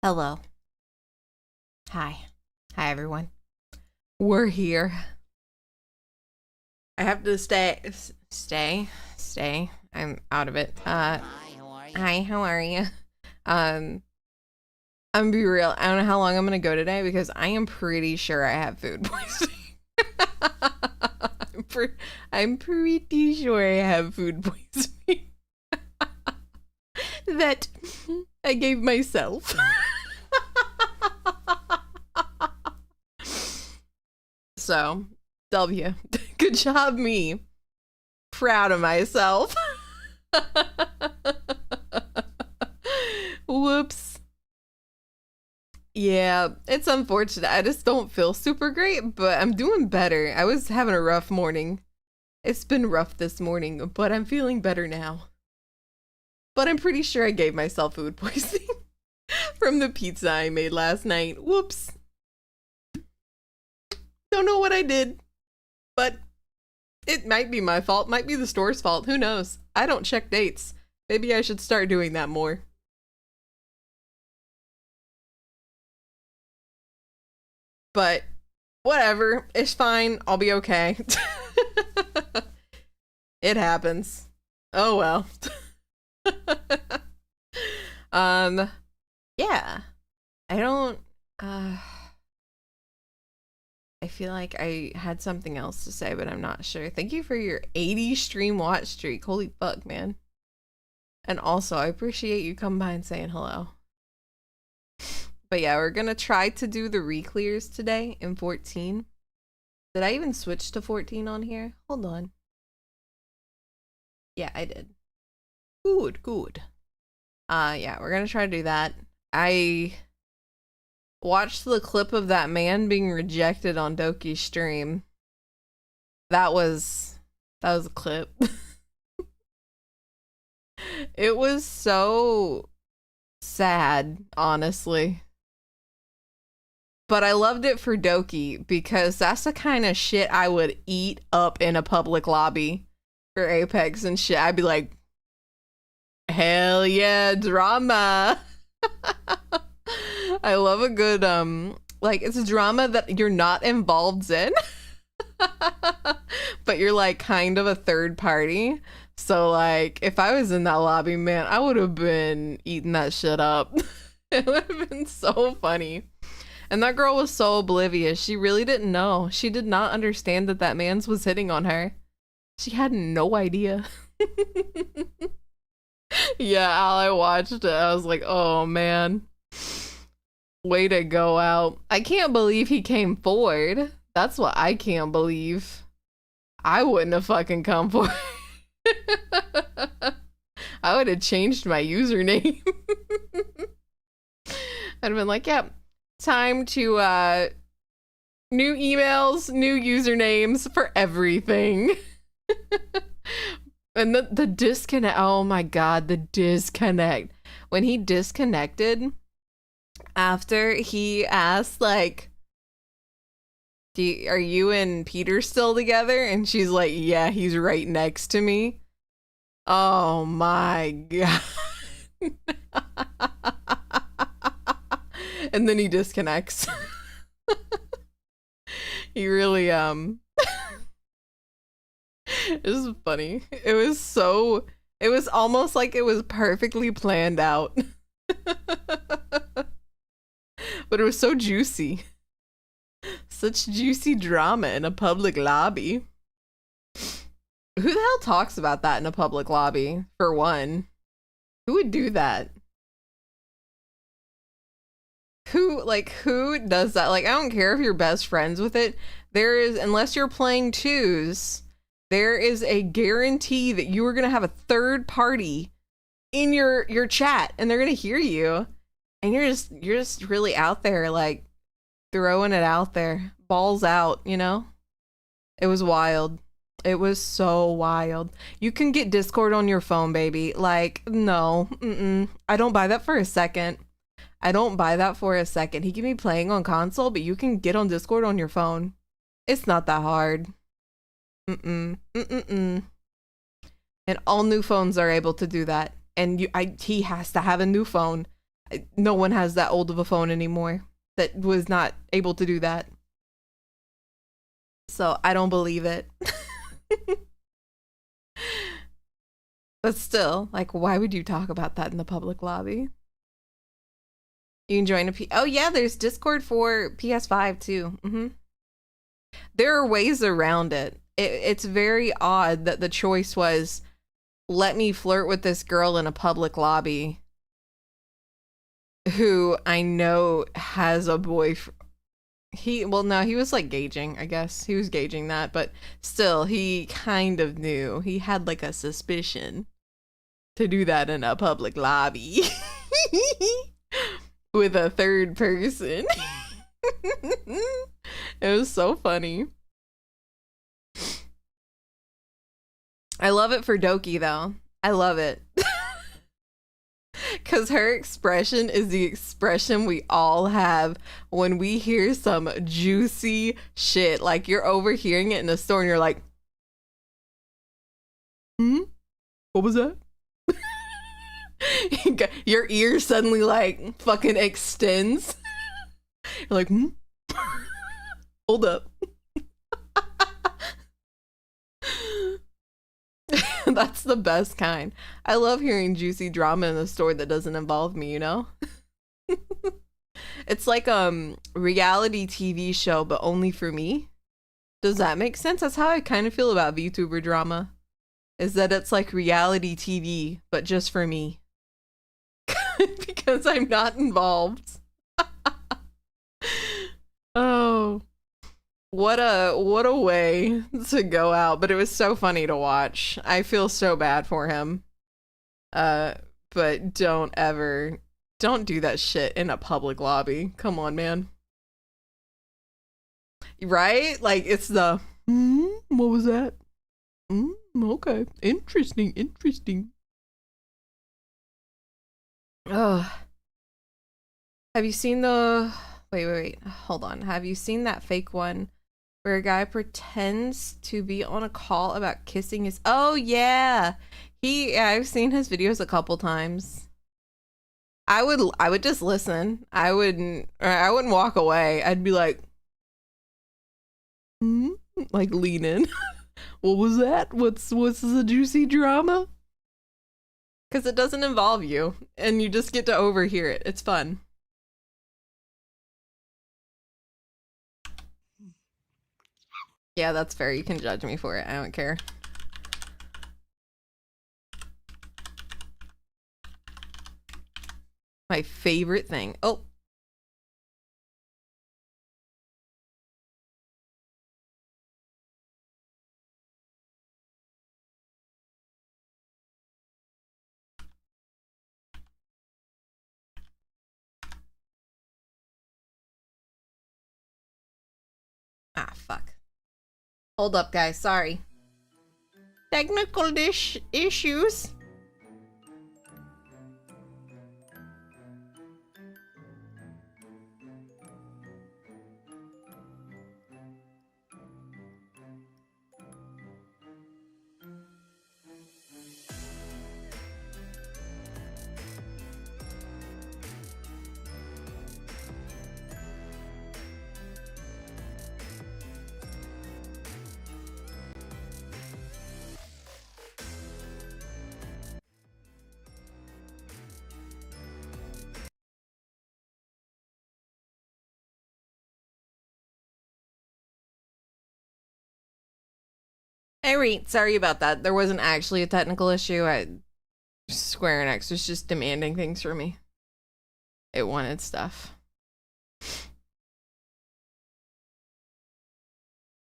Hello. Hi. Hi, everyone. We're here. I have to stay. I'm out of it. Hi, how are you? I'm gonna be real. I don't know how long I'm gonna go today because I am pretty sure I have food poisoning. I'm pretty sure I have food poisoning that I gave myself. So, W. Good job, me. Proud of myself. Whoops. Yeah, it's unfortunate. I just don't feel super great, but I'm doing better. I was having a rough morning. It's been rough this morning, but I'm feeling better now. But I'm pretty sure I gave myself food poisoning from the pizza I made last night. Whoops. Don't know what I did, but it might be my fault, might be the store's fault, who knows? I don't check dates. Maybe I should start doing that more. But whatever, it's fine, I'll be okay. It happens. Oh well. Yeah. I don't I feel like I had something else to say, but I'm not sure. Thank you for your 80 stream watch streak. Holy fuck, man. And also, I appreciate you coming by and saying hello. But yeah, we're gonna try to do the reclears today in 14. Did I even switch to 14 on here? Hold on. Yeah, I did. Good. Yeah, we're gonna try to do that. I watched the clip of that man being rejected on Doki's stream. That was a clip. It was so sad, honestly. But I loved it for Doki because that's the kind of shit I would eat up in a public lobby for Apex and shit. I'd be like, hell yeah, drama. I love a good like it's a drama that you're not involved in. But you're like kind of a third party. So like if I was in that lobby, man, I would have been eating that shit up. It would have been so funny. And that girl was so oblivious. She really didn't know. She did not understand that that man's was hitting on her. She had no idea. Yeah, Al, I watched it. I was like, oh man. Way to go out. I can't believe he came forward. That's what I can't believe. I wouldn't have fucking come forward. I would have changed my username. I'd have been like, yep, time to new emails, new usernames for everything. And the disconnect, oh my god, the disconnect. When he disconnected after he asked like, are you and Peter still together? And she's like, yeah, he's right next to me. Oh my god. And then he disconnects. He really it was funny. It was almost like it was perfectly planned out. But it was so juicy. Such juicy drama in a public lobby. Who the hell talks about that in a public lobby, for one? Who would do that? Who does that? Like, I don't care if you're best friends with it. There is, unless you're playing twos, there is a guarantee that you are going to have a third party in your chat and they're going to hear you. And you're just really out there, like, throwing it out there. Balls out, you know? It was wild. It was so wild. You can get Discord on your phone, baby. Like, no. I don't buy that for a second. I don't buy that for a second. He can be playing on console, but you can get on Discord on your phone. It's not that hard. And all new phones are able to do that. And he has to have a new phone No one has that old of a phone anymore that was not able to do that. So I don't believe it. But still, like, why would you talk about that in the public lobby? You can join oh yeah, there's Discord for PS5 too. There are ways around it. It's very odd that the choice was, let me flirt with this girl in a public lobby who I know has a boyfriend. Well, no, he was like gauging, I guess. He was gauging that, but still, he kind of knew. He had like a suspicion to do that in a public lobby with a third person. It was so funny. I love it for Doki though. I love it. Because her expression is the expression we all have when we hear some juicy shit. Like, you're overhearing it in the store and you're like, what was that? Your ear suddenly like fucking extends. You're like, hold up. That's the best kind. I love hearing juicy drama in the store that doesn't involve me, you know? It's like reality TV show, but only for me. Does that make sense? That's how I kind of feel about VTuber drama. Is that it's like reality TV, but just for me. Because I'm not involved. Oh. What a way to go out, but it was so funny to watch. I feel so bad for him. But don't do that shit in a public lobby. Come on, man. Right? Like, it's the what was that? Okay. Interesting. Ugh. Have you seen the wait, hold on. Have you seen that fake one where a guy pretends to be on a call about kissing his... Oh yeah, I've seen his videos a couple times. I would just listen. I wouldn't walk away. I'd be like like lean in. What was that? What's the juicy drama? Because it doesn't involve you and you just get to overhear it. It's fun. Yeah, that's fair. You can judge me for it. I don't care. My favorite thing. Oh. Ah, fuck. Hold up, guys. Sorry. Technical issues. Hey, Reed, sorry about that. There wasn't actually a technical issue. Square Enix was just demanding things from me. It wanted stuff.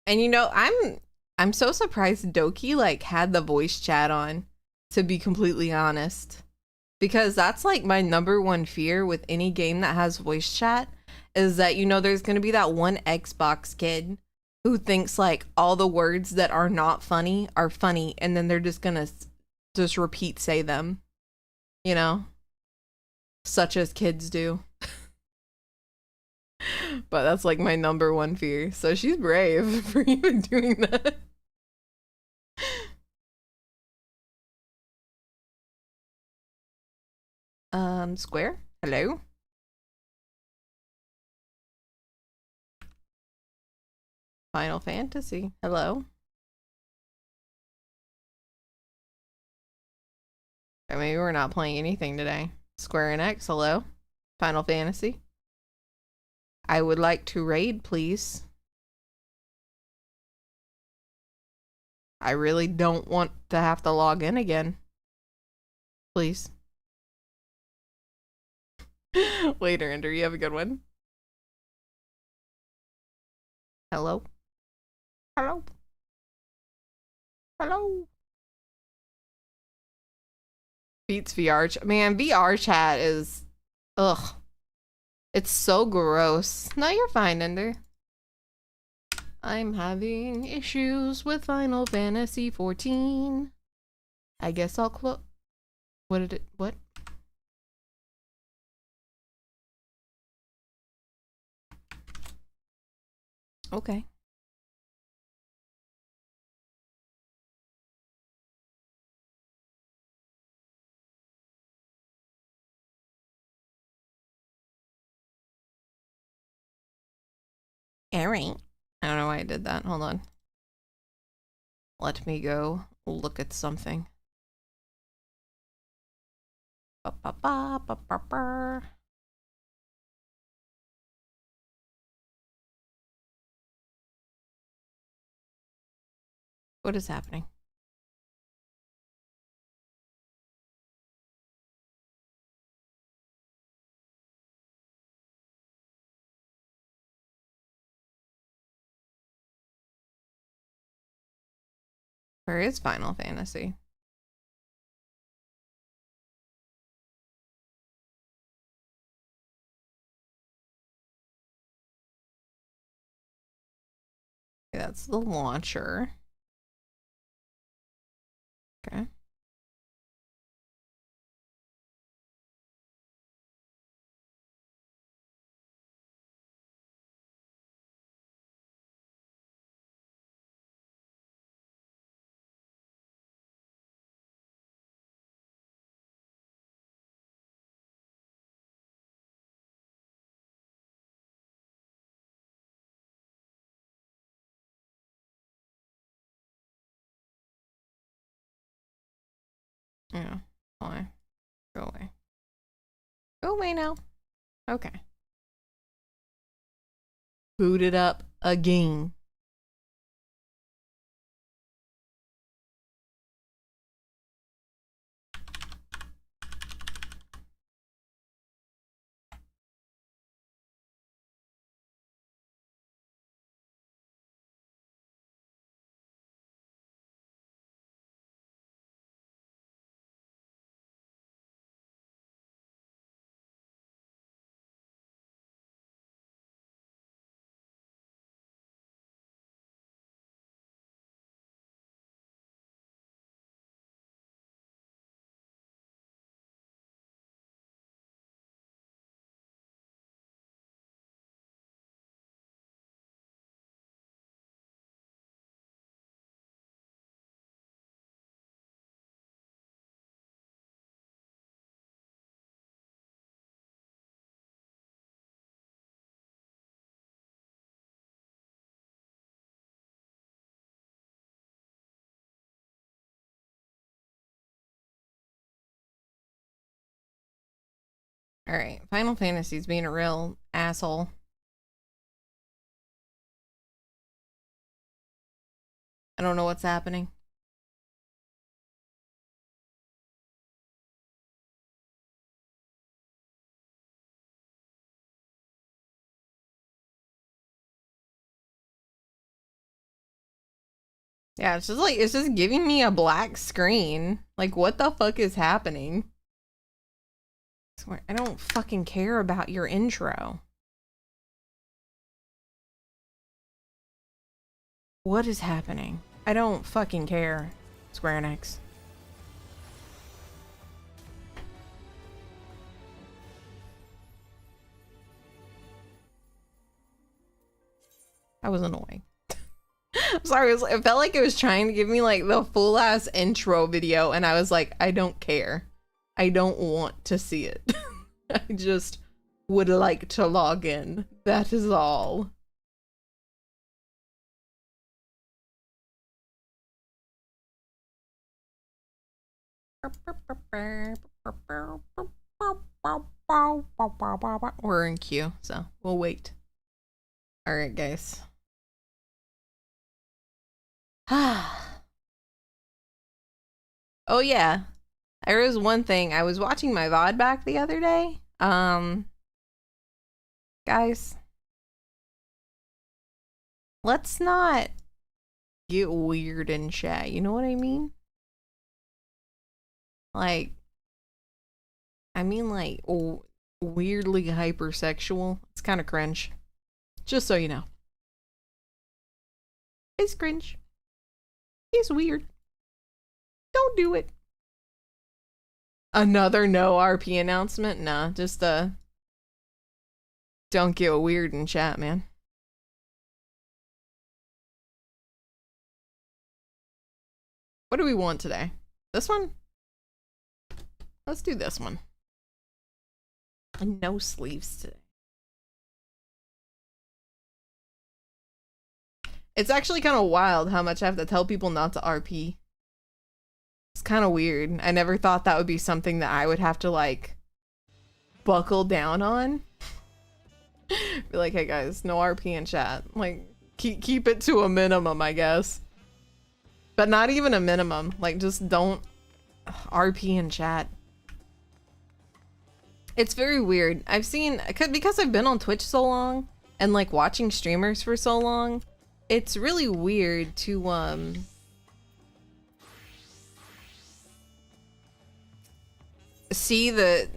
And you know, I'm so surprised Doki like had the voice chat on, to be completely honest. Because that's like my #1 fear with any game that has voice chat, is that, you know, there's gonna be that one Xbox kid who thinks like all the words that are not funny are funny, and then they're just gonna just say them, you know, such as kids do. But that's like my #1 fear. So she's brave for even doing that. Square? Hello? Final Fantasy. Hello? Or maybe we're not playing anything today. Square Enix, hello? Final Fantasy. I would like to raid, please. I really don't want to have to log in again. Please. Later, Ender. You have a good one. Hello? Hello? Hello? Beats VR. Man, VR chat is... Ugh. It's so gross. No, you're fine, Ender. I'm having issues with Final Fantasy 14. I guess I'll close... What did it... What? Okay. Alright. I don't know why I did that. Hold on. Let me go look at something. Ba, ba, ba, ba, ba, ba. What is happening? Where is Final Fantasy? Okay, that's the launcher. Okay. Yeah. Fine. Go away. Go away now. Okay. Boot it up again. Alright, Final Fantasy's being a real asshole. I don't know what's happening. Yeah, it's just like, it's just giving me a black screen. Like, what the fuck is happening? I swear, I don't fucking care about your intro. What is happening? I don't fucking care, Square Enix. That was annoying. I'm sorry, it felt like it was trying to give me like the full ass intro video, and I was like, I don't care. I don't want to see it. I just would like to log in. That is all. We're in queue, so we'll wait. All right, guys. Oh yeah, there was one thing. I was watching my VOD back the other day. Guys, let's not get weird in chat. You know what I mean? Like, like weirdly hypersexual. It's kind of cringe. Just so you know. It's cringe. It's weird. Don't do it. Another no RP announcement? Nah, just don't get weird in chat, man. What do we want today? This one? Let's do this one. And no sleeves today. It's actually kind of wild how much I have to tell people not to RP. It's kind of weird. I never thought that would be something that I would have to like buckle down on. Be like, hey guys, no RP in chat. Like, keep it to a minimum, I guess. But not even a minimum. Like, just don't RP in chat. It's very weird. I've seen, because I've been on Twitch so long and like watching streamers for so long, it's really weird to see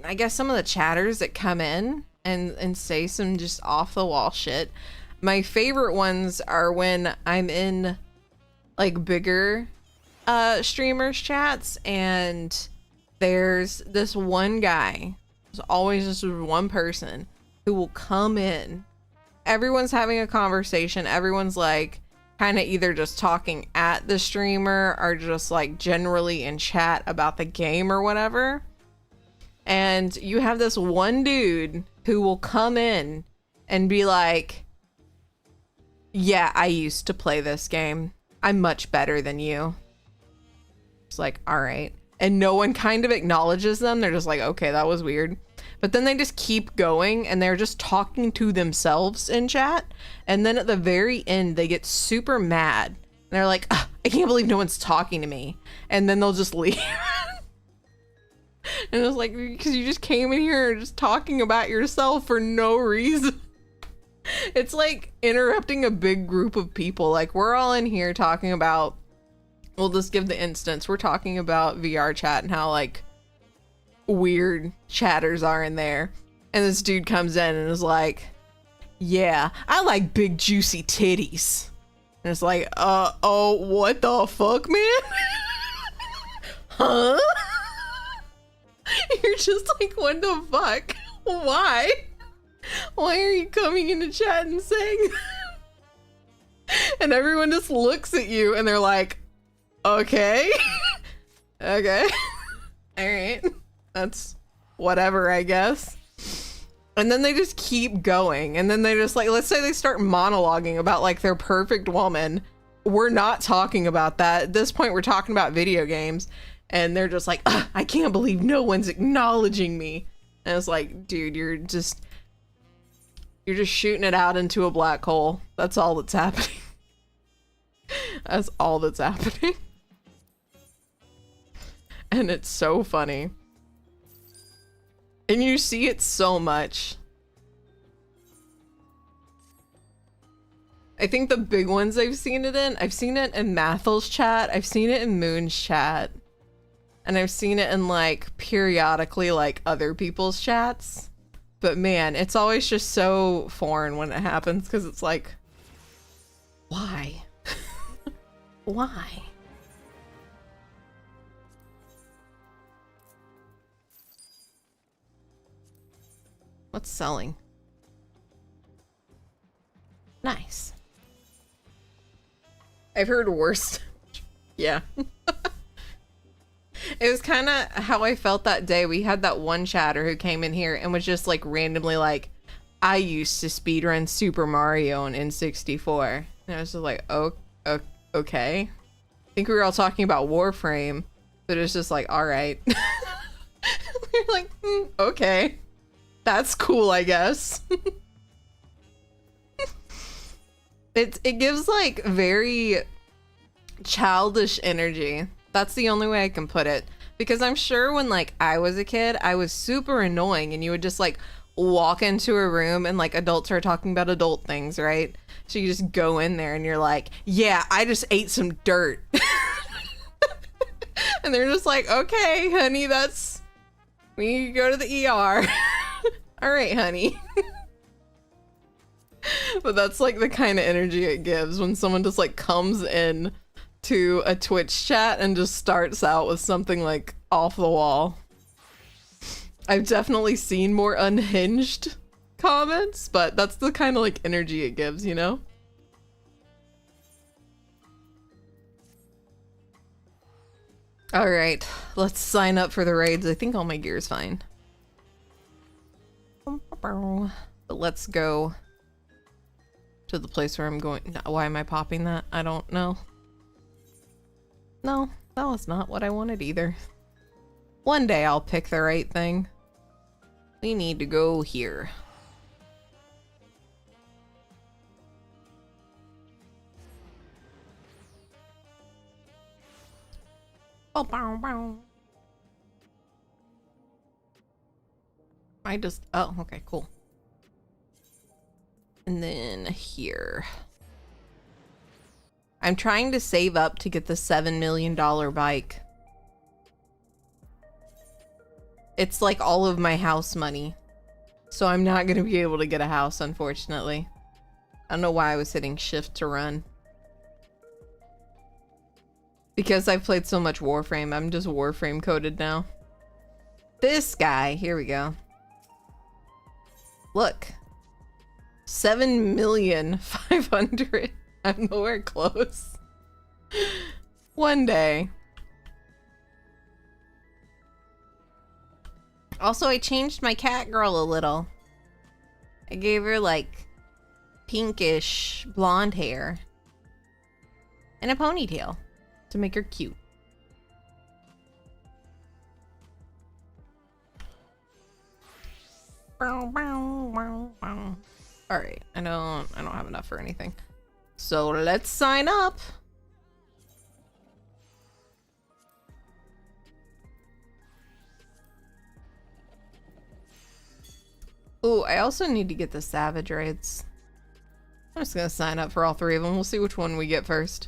I guess some of the chatters that come in and say some just off the wall shit. My favorite ones are when I'm in like bigger streamers chats and there's this one guy. There's always just one person who will come in. Everyone's having a conversation. Everyone's like kind of either just talking at the streamer or just like generally in chat about the game or whatever. And you have this one dude who will come in and be like, yeah, I used to play this game. I'm much better than you. It's like, all right. And no one kind of acknowledges them. They're just like, okay, that was weird. But then they just keep going and they're just talking to themselves in chat. And then at the very end, they get super mad. And they're like, I can't believe no one's talking to me. And then they'll just leave. And it's like, because you just came in here just talking about yourself for no reason. It's like interrupting a big group of people. Like, we're all in here talking about, we'll just give the instance. We're talking about VR chat and how like weird chatters are in there. And this dude comes in and is like, yeah, I like big juicy titties. And it's like, oh, what the fuck, man? Huh? You're just like, what the fuck? Why? Why are you coming into chat and saying that? And everyone just looks at you and they're like, okay. Okay. All right. That's whatever, I guess. And then they just keep going. And then they just like, let's say they start monologuing about like their perfect woman. We're not talking about that. At this point, we're talking about video games. And they're just like, I can't believe no one's acknowledging me. And it's like, dude, you're just shooting it out into a black hole. That's all that's happening. That's all that's happening. And it's so funny. And you see it so much. I think the big ones I've seen it in Mathel's chat. I've seen it in Moon's chat. And I've seen it in like periodically like other people's chats. But man, it's always just so foreign when it happens because it's like, why? Why? What's selling? Nice. I've heard worse. Yeah. It was kind of how I felt that day. We had that one chatter who came in here and was just like randomly like, I used to speedrun Super Mario on N64. And I was just like, oh, okay. I think we were all talking about Warframe, but it was just like, all right. We were like, okay. That's cool, I guess. It gives like very childish energy. That's the only way I can put it. Because I'm sure when like I was a kid, I was super annoying and you would just like walk into a room and like adults are talking about adult things, right? So you just go in there and you're like, yeah, I just ate some dirt. And they're just like, okay, honey, we need to go to the ER. All right, honey. But that's like the kind of energy it gives when someone just like comes in to a Twitch chat and just starts out with something like off the wall. I've definitely seen more unhinged comments, but that's the kind of like energy it gives, you know? All right, let's sign up for the raids. I think all my gear is fine. But let's go to the place where I'm going. Why am I popping that? I don't know. No, that was not what I wanted either. One day I'll pick the right thing. We need to go here. Oh, bow, bow. Oh, okay, cool. And then here. I'm trying to save up to get the $7 million bike. It's like all of my house money. So I'm not going to be able to get a house, unfortunately. I don't know why I was hitting shift to run. Because I've played so much Warframe, I'm just Warframe coded now. This guy, here we go. Look. 7,500,000. I'm nowhere close. One day. Also, I changed my cat girl a little. I gave her like pinkish blonde hair and a ponytail to make her cute. Alright, I don't have enough for anything. So let's sign up. Ooh, I also need to get the Savage raids. I'm just gonna sign up for all three of them. We'll see which one we get first.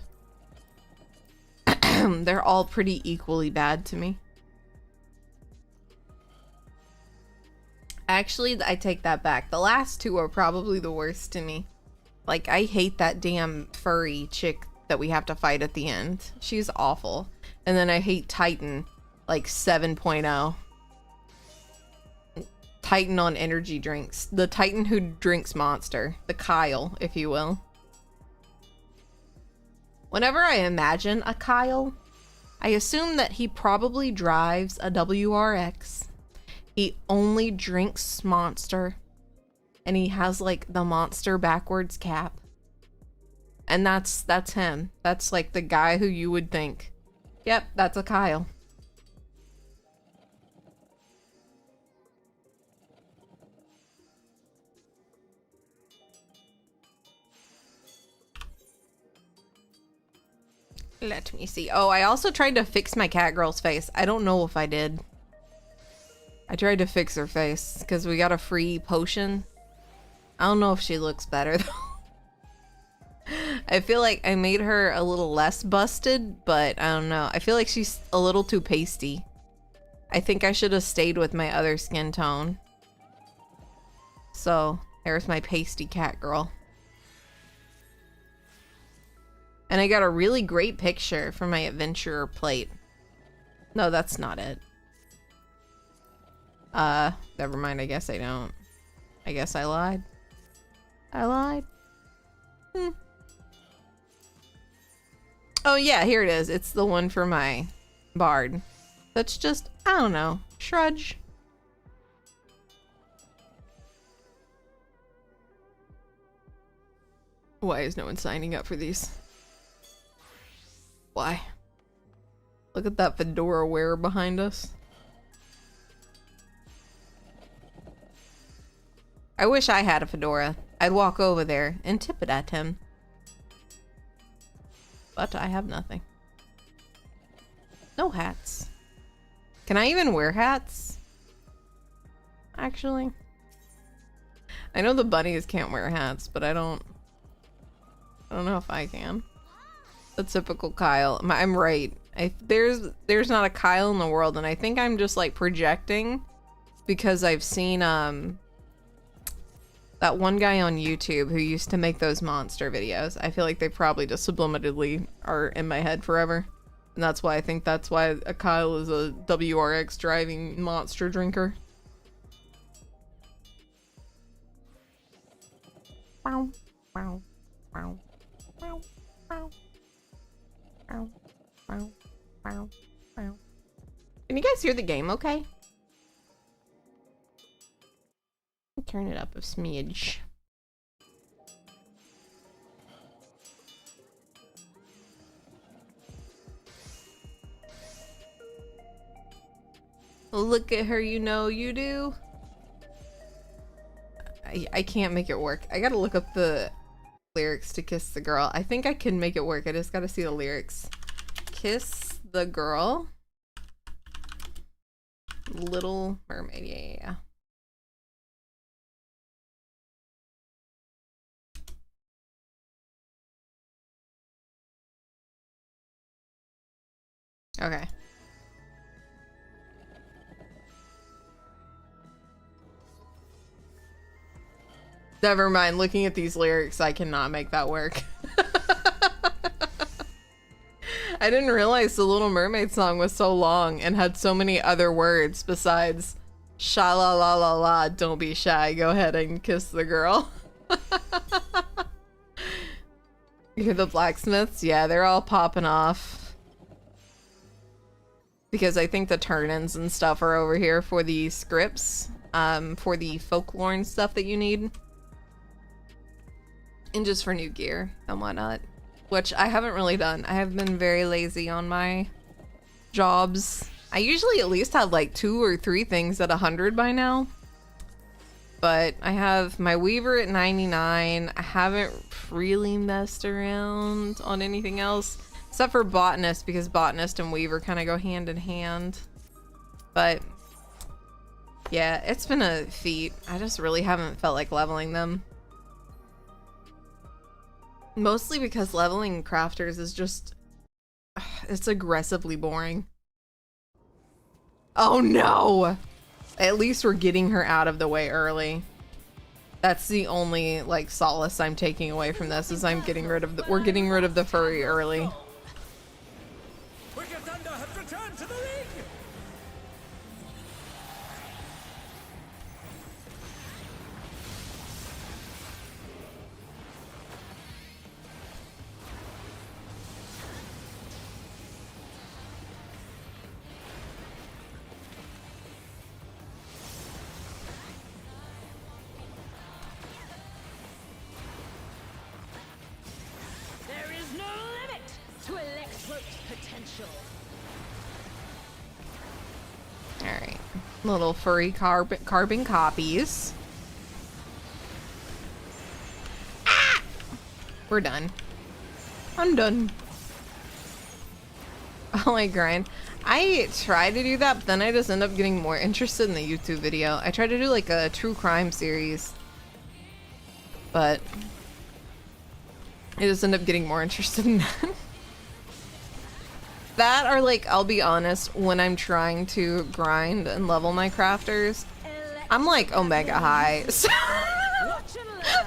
They're all pretty equally bad to me. Actually, I take that back. The last two are probably the worst to me. Like, I hate that damn furry chick that we have to fight at the end. She's awful. And then I hate Titan, like 7.0. Titan on energy drinks. The Titan who drinks Monster. The Kyle, if you will. Whenever I imagine a Kyle, I assume that he probably drives a WRX. He only drinks Monster. And he has like the Monster backwards cap. And that's him. That's like the guy who you would think, yep, that's a Kyle. Let me see. Oh, I also tried to fix my cat girl's face. I don't know if I did. I tried to fix her face because we got a free potion. I don't know if she looks better though. I feel like I made her a little less busted, but I don't know. I feel like she's a little too pasty. I think I should have stayed with my other skin tone. So, there's my pasty cat girl. And I got a really great picture for my adventurer plate. No, that's not it. Never mind. I guess I don't. I guess I lied. I lied. Oh yeah, here it is. It's the one for my bard. That's just, I don't know, shrudge. Why is no one signing up for these? Why? Look at that fedora wearer behind us. I wish I had a fedora. I'd walk over there and tip it at him. But I have nothing. No hats. Can I even wear hats? Actually. I know the bunnies can't wear hats, but I don't know if I can. The typical Kyle. I'm right. There's not a Kyle in the world, and I think I'm just like projecting because I've seen that one guy on YouTube who used to make those monster videos. I feel like they probably just subliminally are in my head forever. And that's why I think that's why a Kyle is a WRX driving monster drinker. Wow. Wow. Wow. Wow. Wow. Wow. Wow. Wow. Wow. Can you guys hear the game okay? Turn it up a smidge. Look at her, you know you do. I can't make it work. I gotta look up the lyrics to Kiss the Girl. I think I can make it work. I just gotta see the lyrics. Kiss the Girl. Little Mermaid. Yeah. Okay. Never mind, looking at these lyrics, I cannot make that work. I didn't realize the Little Mermaid song was so long and had so many other words besides sha la la la la, don't be shy, go ahead and kiss the girl. You hear the blacksmiths? Yeah, they're all popping off. Because I think the turn-ins and stuff are over here for the scripts, for the folklore and stuff that you need. And just for new gear and whatnot, which I haven't really done. I have been very lazy on my jobs. I usually at least have like 2 or 3 things at 100 by now. But I have my Weaver at 99. I haven't really messed around on anything else. Except for Botanist, because Botanist and Weaver kind of go hand in hand. But yeah, it's been a feat. I just really haven't felt like leveling them. Mostly because leveling crafters is just... it's aggressively boring. Oh no! At least we're getting her out of the way early. That's the only, like, solace I'm taking away from this, is I'm getting rid of the- we're getting rid of the furry early. Wicked Thunder has returned to the ring! There is no limit to Electro's potential. Alright. Little furry carbon copies. Ah! We're done. I'm done. Oh, I grind. I try to do that, but then I just end up getting more interested in the YouTube video. I try to do like a true crime series, but I just end up getting more interested in that. That, or like, I'll be honest, when I'm trying to grind and level my crafters, I'm like Omega high, so,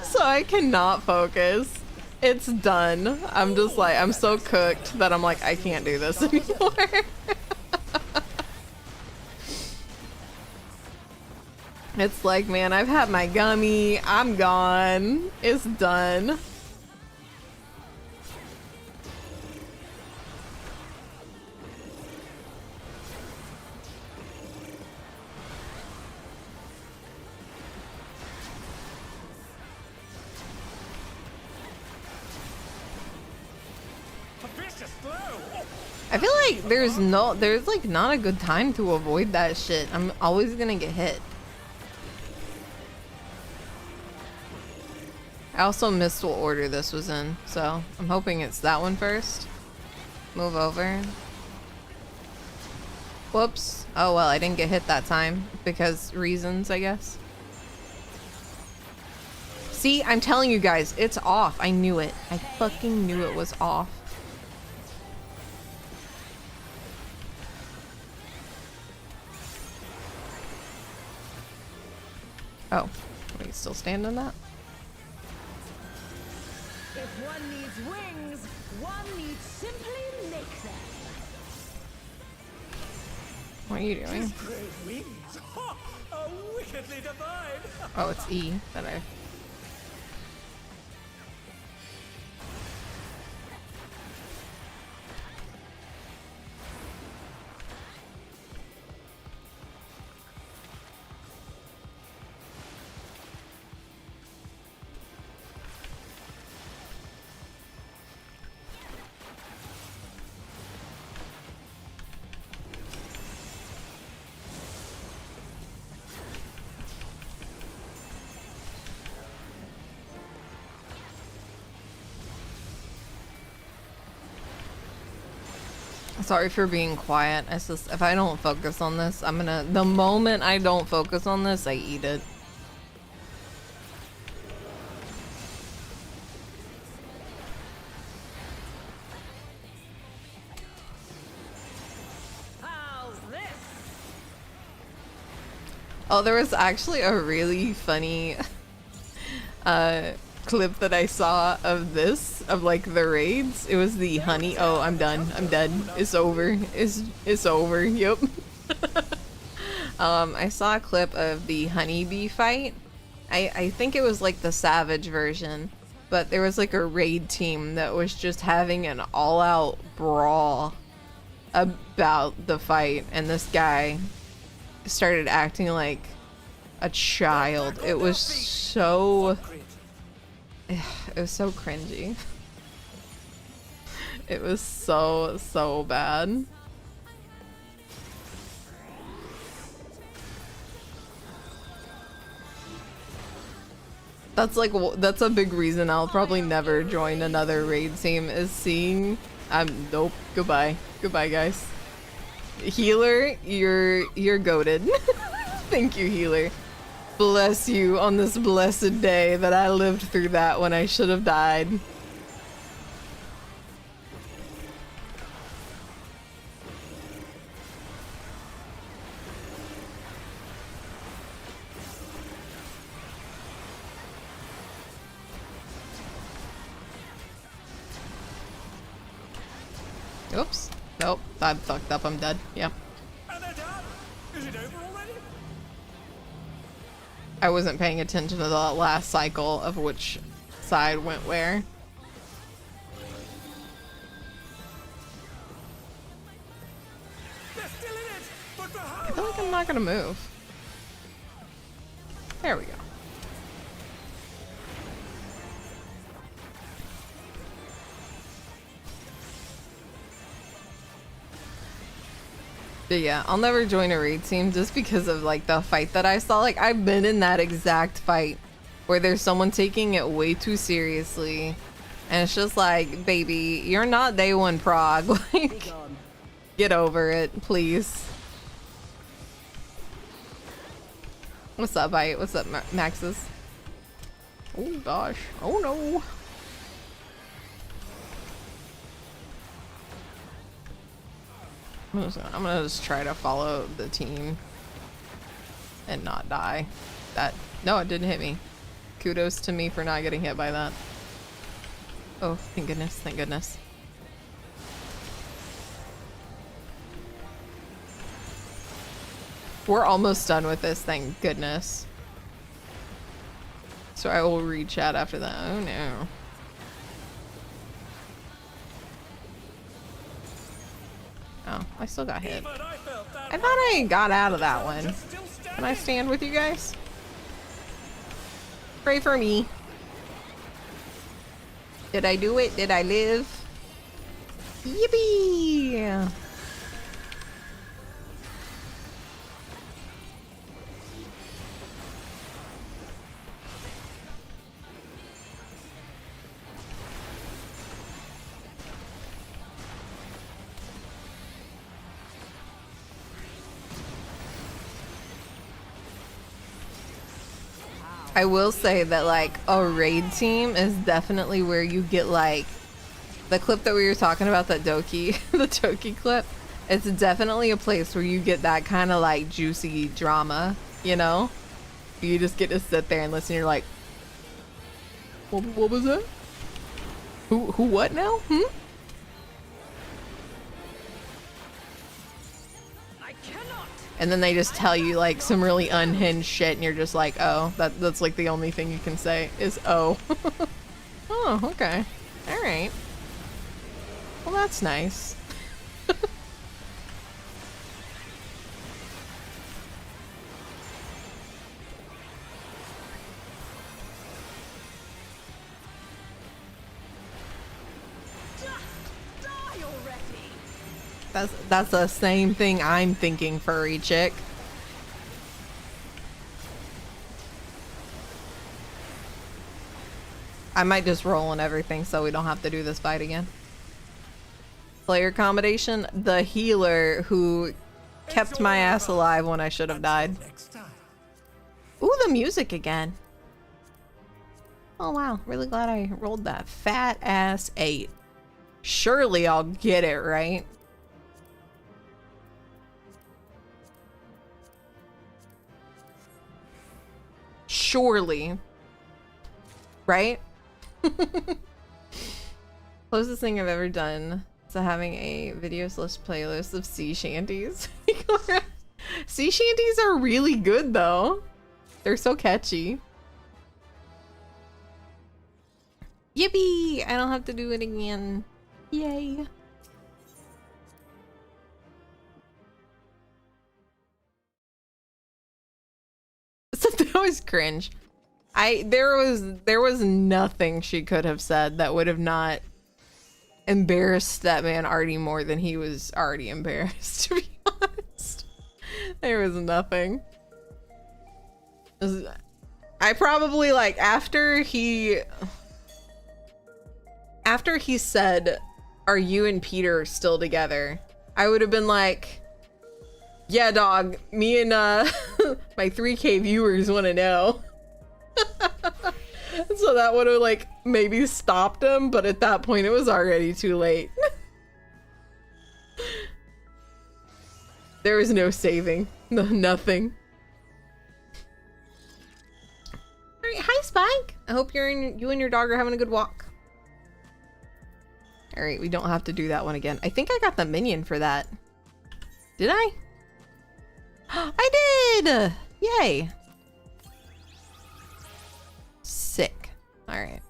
so I cannot focus. It's done. I'm just like, I'm so cooked that I'm like, I can't do this anymore. It's like, man, I've had my gummy, I'm gone, it's done. I feel like there's like not a good time to avoid that shit. I'm always gonna get hit. I also missed what order this was in, so I'm hoping it's that one first. Move over. Whoops. Oh well, I didn't get hit that time because reasons, I guess. See, I'm telling you guys, it's off. I knew it. I fucking knew it was off. Oh, are we still standing that? If one needs wings, one needs simply make them. What are you doing? Great wings. Ha! A wickedly divine. Oh, it's E that I... Sorry for being quiet. It's just, if I don't focus on this, I'm gonna... The moment I don't focus on this, I eat it. How's this? Oh, there was actually a really funny clip that I saw of this, of like the raids. It was the honey. Oh, I'm done. I'm dead. It's over. It's over. Yep. I saw a clip of the honeybee fight. I think it was like the savage version, but there was like a raid team that was just having an all-out brawl about the fight, and this guy started acting like a child. It was so... It was so cringy. It was so bad. That's like, that's a big reason I'll probably never join another raid team, is seeing... nope. Goodbye. Goodbye, guys. Healer, you're goated. Thank you, healer. Bless you on this blessed day that I lived through that when I should have died. Oops. Nope. I fucked up. I'm dead. Yeah. And they're done. Is it over already? I wasn't paying attention to the last cycle of which side went where. They're still in it. But for how I feel like I'm not gonna move. There we go. But yeah, I'll never join a raid team just because of like the fight that I saw. Like, I've been in that exact fight where there's someone taking it way too seriously. And it's just like, baby, you're not day one prog. Like, get over it, please. What's up, Bite? What's up, Maxis? Oh gosh. Oh no. I'm gonna just try to follow the team and not die. No, it didn't hit me. Kudos to me for not getting hit by that. Oh, thank goodness, thank goodness. We're almost done with this, thank goodness. So I will read chat after that. Oh no. Oh, I still got hit. I thought I got out of that one. Can I stand with you guys? Pray for me. Did I do it? Did I live? Yippee! I will say that like a raid team is definitely where you get like the clip that we were talking about, that Doki, the Doki clip. It's definitely a place where you get that kind of like juicy drama, you know? You just get to sit there and listen. You're like, what was that? Who what now? And then they just tell you like some really unhinged shit and you're just like, oh, that's like the only thing you can say is oh. Oh, okay. All right. Well, that's nice. That's the same thing I'm thinking, furry chick. I might just roll on everything so we don't have to do this fight again. Player accommodation, the healer who kept my ass alive when I should have died. Ooh, the music again. Oh wow, really glad I rolled that fat ass 8. Surely I'll get it, right? Surely. Right? Closest thing I've ever done to having a videos list playlist of sea shanties. Sea shanties are really good though. They're so catchy. Yippee! I don't have to do it again. Yay. So that was cringe. There was nothing she could have said that would have not embarrassed that man already more than he was already embarrassed, to be honest. There was nothing. I probably like after he said, "Are you and Peter still together?" I would have been like, "Yeah, dog, me and my 3K viewers want to know." So that would have like maybe stopped him, but at that point it was already too late. There was no saving. No, nothing. Alright, hi Spike! I hope you and your dog are having a good walk. Alright, we don't have to do that one again. I think I got the minion for that. Did I? I did! Yay! Sick. Alright.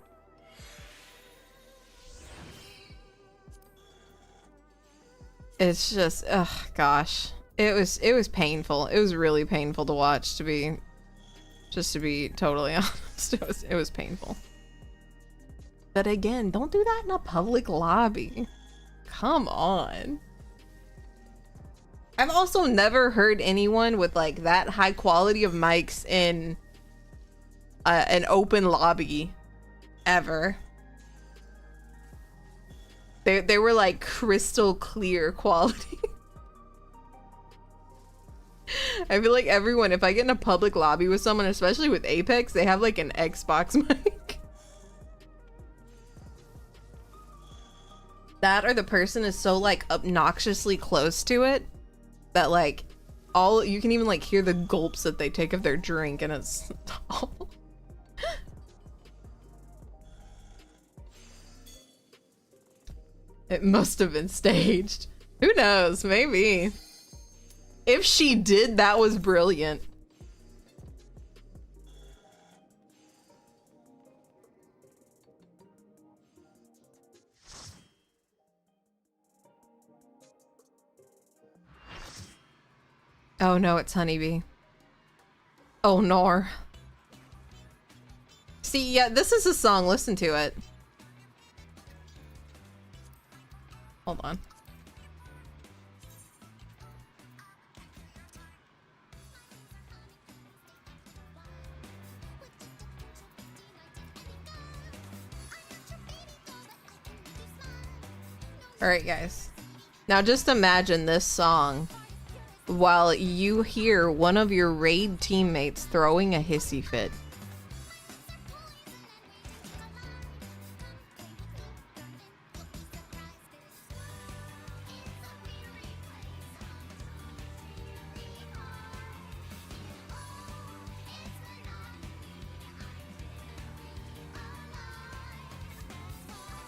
It's just, ugh, gosh. It was painful. It was really painful to watch, to be totally honest. It was painful. But again, don't do that in a public lobby. Come on. I've also never heard anyone with like that high quality of mics in an open lobby ever. They were like crystal clear quality. I feel like everyone, if I get in a public lobby with someone, especially with Apex, they have like an Xbox mic. That or the person is so like obnoxiously close to it that like all you can even like hear the gulps that they take of their drink, and it's awful. It must have been staged. Who knows? Maybe. If she did, that was brilliant. Oh no, it's Honeybee. Oh no. See, yeah, this is a song. Listen to it. Hold on. Alright, guys. Now just imagine this song while you hear one of your raid teammates throwing a hissy fit.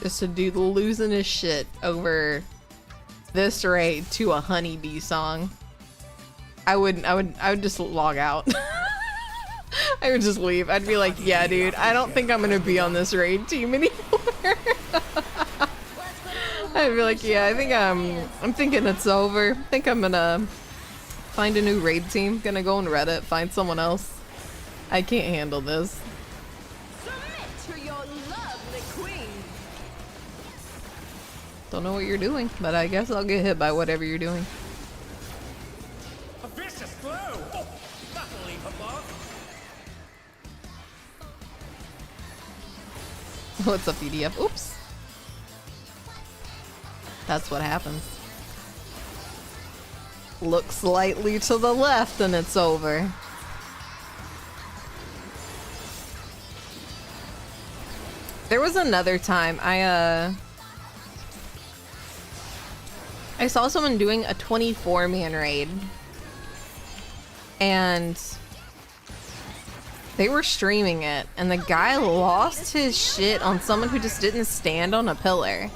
Just a dude losing his shit over this raid to a honeybee song. I would just log out. I would just leave. I'd be like, yeah, dude, I don't think I'm gonna be on this raid team anymore. I'd be like, yeah, I think I'm thinking it's over. I think I'm gonna find a new raid team. Gonna go on Reddit, find someone else. I can't handle this. Submit to your lovely queen. Don't know what you're doing, but I guess I'll get hit by whatever you're doing. A vicious blow! Oh, that'll leave a mark. What's up, EDF? Oops. That's what happens. Look slightly to the left and it's over. There was another time I saw someone doing a 24-man raid. And they were streaming it, and the guy lost his shit on someone who just didn't stand on a pillar.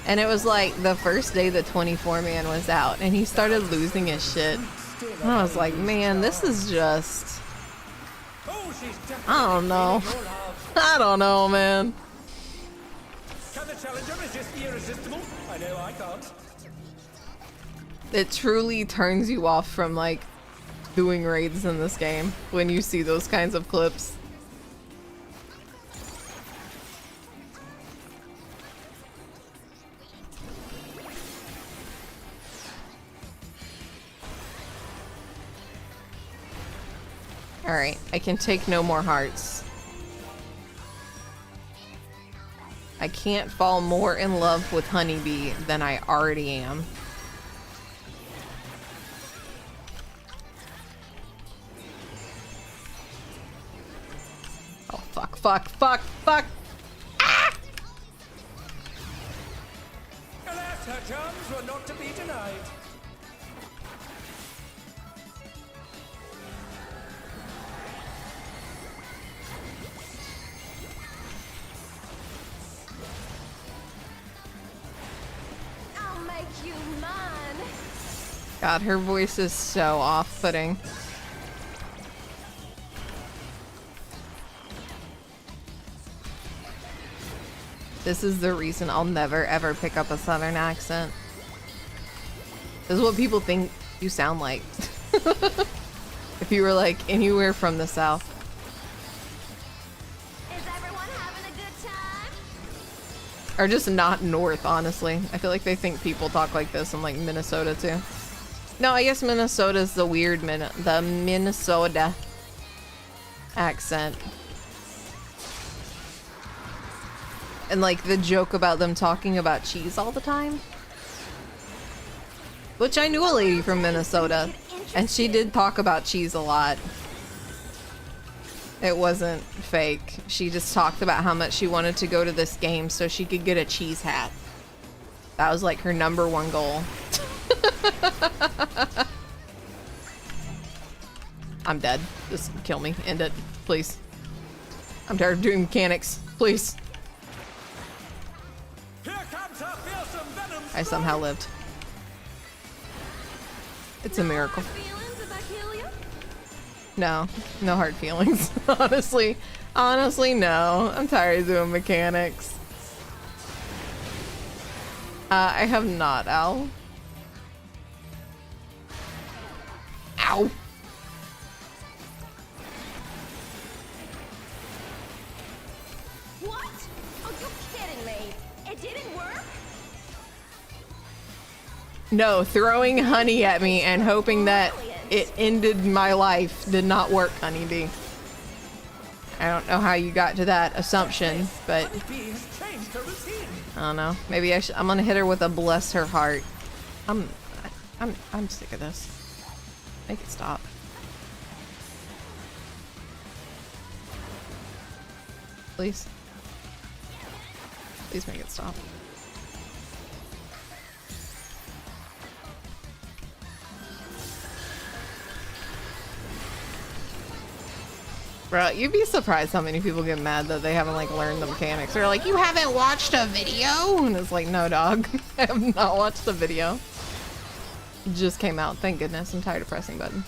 And it was like the first day the 24-man was out, and he started losing his shit. And I was like, man, this is just... Oh, she's definitely I don't know. feeling your love. I don't know, man. Can the challenger resist the irresistible? I know I can't. It truly turns you off from, like, doing raids in this game when you see those kinds of clips. Alright, I can take no more hearts. I can't fall more in love with Honeybee than I already am. Oh, fuck, fuck, fuck, fuck! Ah! Alas, her charms were not to be denied. I'll make you mine. God, her voice is so off-putting. This is the reason I'll never ever pick up a southern accent. This is what people think you sound like. If you were like anywhere from the south. Is everyone having a good time? Or just not north, honestly. I feel like they think people talk like this in like Minnesota too. No, I guess Minnesota's the weird the Minnesota accent. And like the joke about them talking about cheese all the time. Which I knew a lady from Minnesota, and she did talk about cheese a lot. It wasn't fake. She just talked about how much she wanted to go to this game so she could get a cheese hat. That was like her #1 goal. I'm dead. Just kill me. End it. Please. I'm tired of doing mechanics. Please. Here comes her fearsome venom. I somehow lived. It's a miracle. Feelings if I kill you? No. No hard feelings. Honestly, no. I'm tired of doing mechanics. I have not, Al. Ow. What? Oh, you're kidding me. It didn't work? No, throwing honey at me and hoping that it ended my life did not work, Honeybee. I don't know how you got to that assumption, but Honeybee has changed her routine. I don't know. Maybe I'm gonna hit her with a bless her heart. I'm sick of this. Make it stop. Please. Please make it stop. Bro, you'd be surprised how many people get mad that they haven't like learned the mechanics. They're like, you haven't watched a video? And it's like, no dog, I have not watched the video. It just came out, thank goodness. I'm tired of pressing buttons.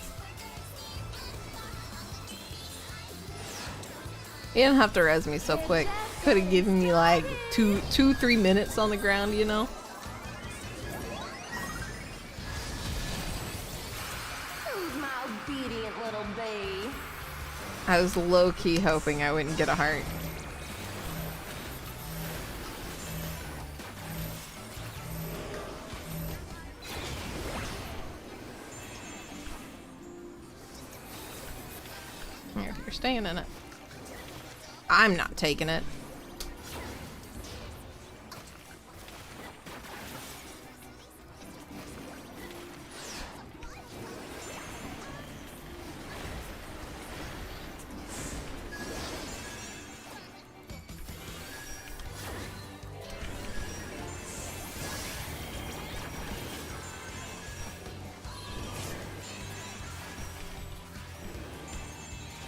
You didn't have to res me so quick. Could have given me like 3 minutes on the ground, you know? Who's my obedient little bee? I was low-key hoping I wouldn't get a heart. You're staying in it. I'm not taking it.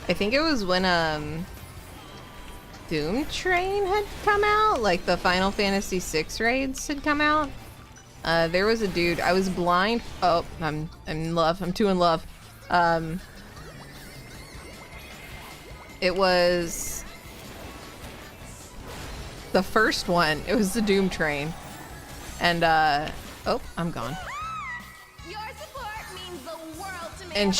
I think it was when Doom Train had come out, like the Final Fantasy VI raids had come out. There was a dude, I was blind. Oh, I'm in love. I'm too in love. It was the first one. It was the Doom Train. And oh, I'm gone. Your support means the world to me. And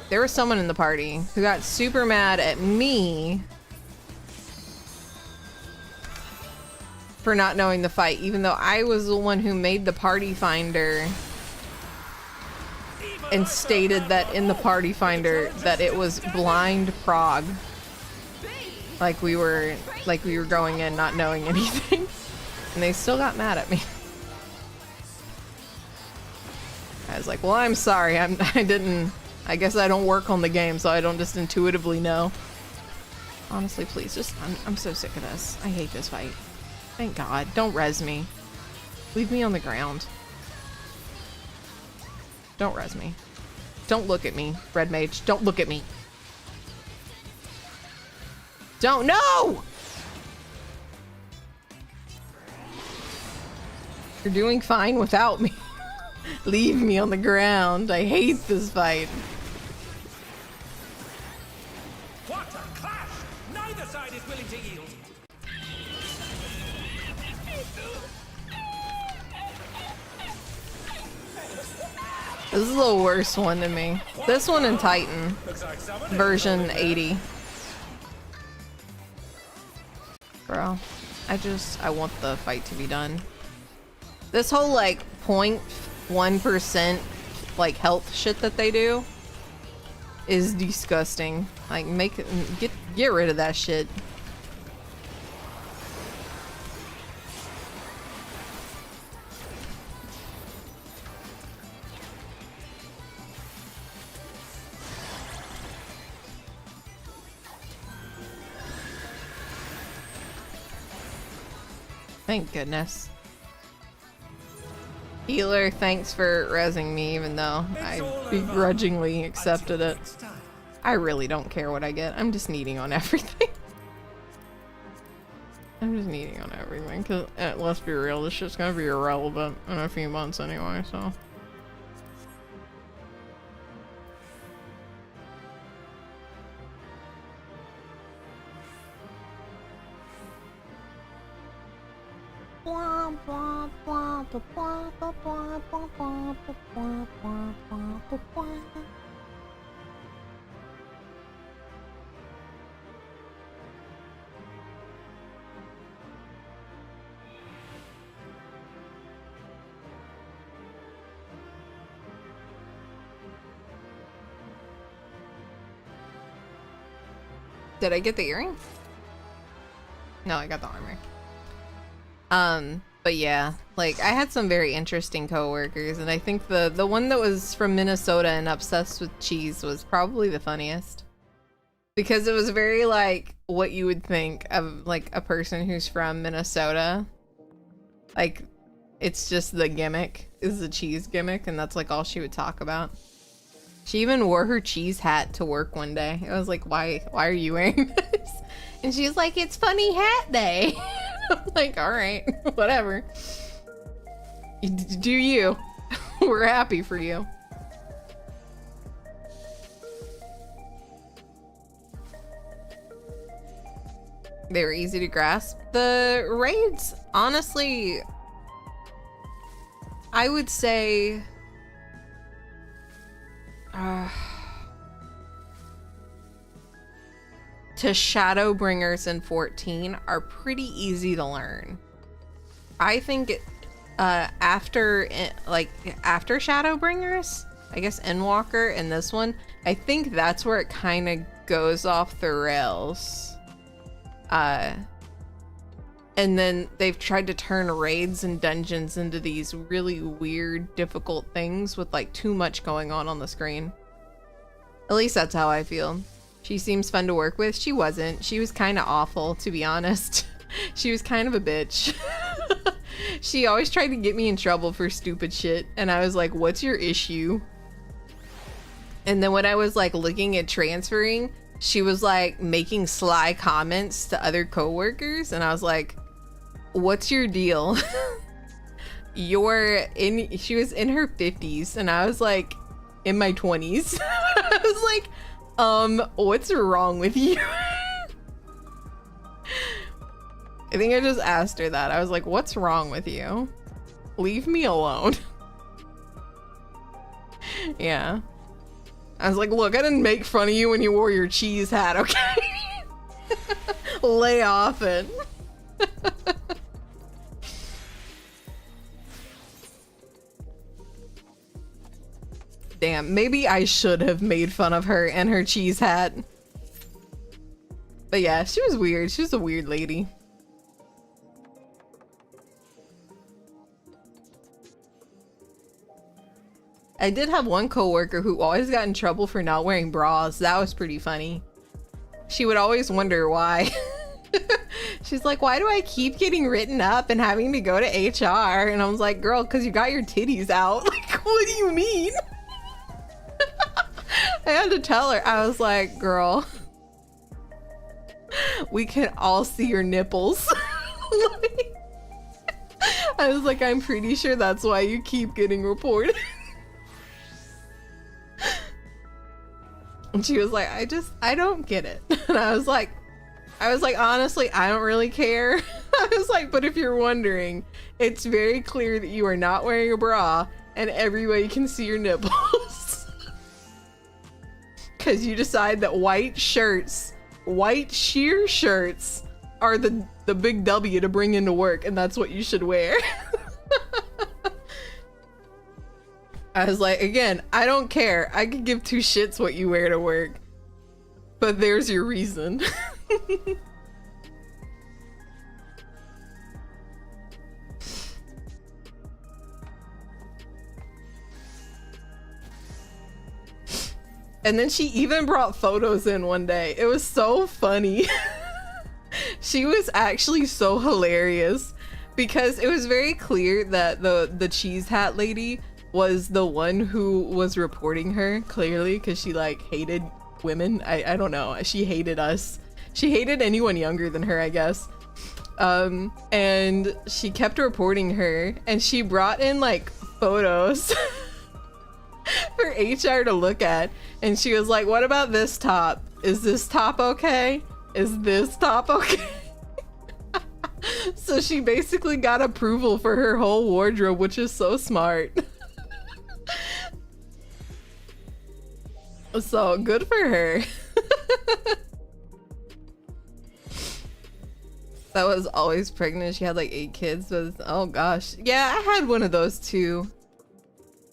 there was someone in the party who got super mad at me for not knowing the fight, even though I was the one who made the party finder and stated that in the party finder that it was blind prog. Like we were going in not knowing anything. And they still got mad at me. I was like, well, I'm sorry. I guess I don't work on the game, so I don't just intuitively know. Honestly, please, I'm so sick of this. I hate this fight. Thank God. Don't res me. Leave me on the ground. Don't res me. Don't look at me, Red Mage. Don't look at me. Don't, no! You're doing fine without me. Leave me on the ground. I hate this fight. What a clash! Neither side is willing to yield. This is the worst one to me. This one and Titan. Looks like someone Version 80. Bro, I want the fight to be done. This whole like 0.1% like health shit that they do is disgusting. Like get rid of that shit. Thank goodness. Healer, thanks for rezzing me even though I begrudgingly accepted it. I really don't care what I get. I'm just needing on everything. I'm just needing on everything because let's be real, this shit's gonna be irrelevant in a few months anyway, so. Did I get the earring? No, I got the armor. But yeah, like I had some very interesting coworkers, and I think the one that was from Minnesota and obsessed with cheese was probably the funniest. Because it was very like what you would think of like a person who's from Minnesota. Like it's just the gimmick is the cheese gimmick, and that's like all she would talk about. She even wore her cheese hat to work one day. I was like, why are you wearing this? And she's like, it's funny hat day. I'm like, all right, whatever. Do you. We're happy for you. They were easy to grasp. The raids, honestly, I would say to Shadowbringers in 14 are pretty easy to learn. I think after Shadowbringers, I guess Endwalker and this one, I think that's where it kind of goes off the rails. And then they've tried to turn raids and dungeons into these really weird, difficult things with like too much going on the screen. At least that's how I feel. She seems fun to work with. She wasn't. She was kind of awful, to be honest. She was kind of a bitch. She always tried to get me in trouble for stupid shit, and I was like, what's your issue? And then when I was like looking at transferring, she was like making sly comments to other coworkers, and I was like, what's your deal? She was in her 50s, and I was like in my 20s. I was like, what's wrong with you? I think I just asked her that. I was like, what's wrong with you? Leave me alone. Yeah. I was like, look, I didn't make fun of you when you wore your cheese hat, okay? Lay off it. Damn, maybe I should have made fun of her and her cheese hat. But yeah, she was weird. She was a weird lady. I did have one coworker who always got in trouble for not wearing bras. That was pretty funny. She would always wonder why. She's like, why do I keep getting written up and having to go to HR? And I was like, girl, because you got your titties out. Like, what do you mean? I had to tell her. I was like, girl, we can all see your nipples. Like, I was like, I'm pretty sure that's why you keep getting reported. And she was like, I don't get it. And I was like, honestly, I don't really care. I was like, but if you're wondering, it's very clear that you are not wearing a bra and everybody can see your nipples. Because you decide that white sheer shirts are the big W to bring into work, and that's what you should wear. I was like, again, I don't care. I could give two shits what you wear to work. But there's your reason. And then she even brought photos in one day. It was so funny. She was actually so hilarious because it was very clear that the cheese hat lady was the one who was reporting her, clearly, because she like hated women. I don't know. She hated us. She hated anyone younger than her, I guess. And she kept reporting her, and she brought in like photos for HR to look at, and she was like, what about this top? Is this top okay? Is this top okay? So she basically got approval for her whole wardrobe, which is so smart. So good for her. That was always pregnant. She had like 8 kids. Oh gosh. Yeah, I had one of those too.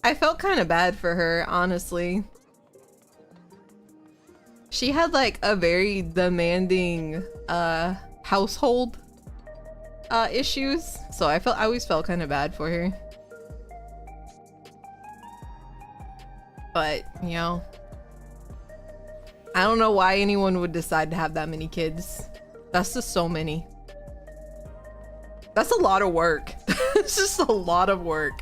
I felt kind of bad for her, honestly. She had like a very demanding household issues, so I always felt kind of bad for her. But, you know, I don't know why anyone would decide to have that many kids. That's just so many. That's a lot of work. It's just a lot of work.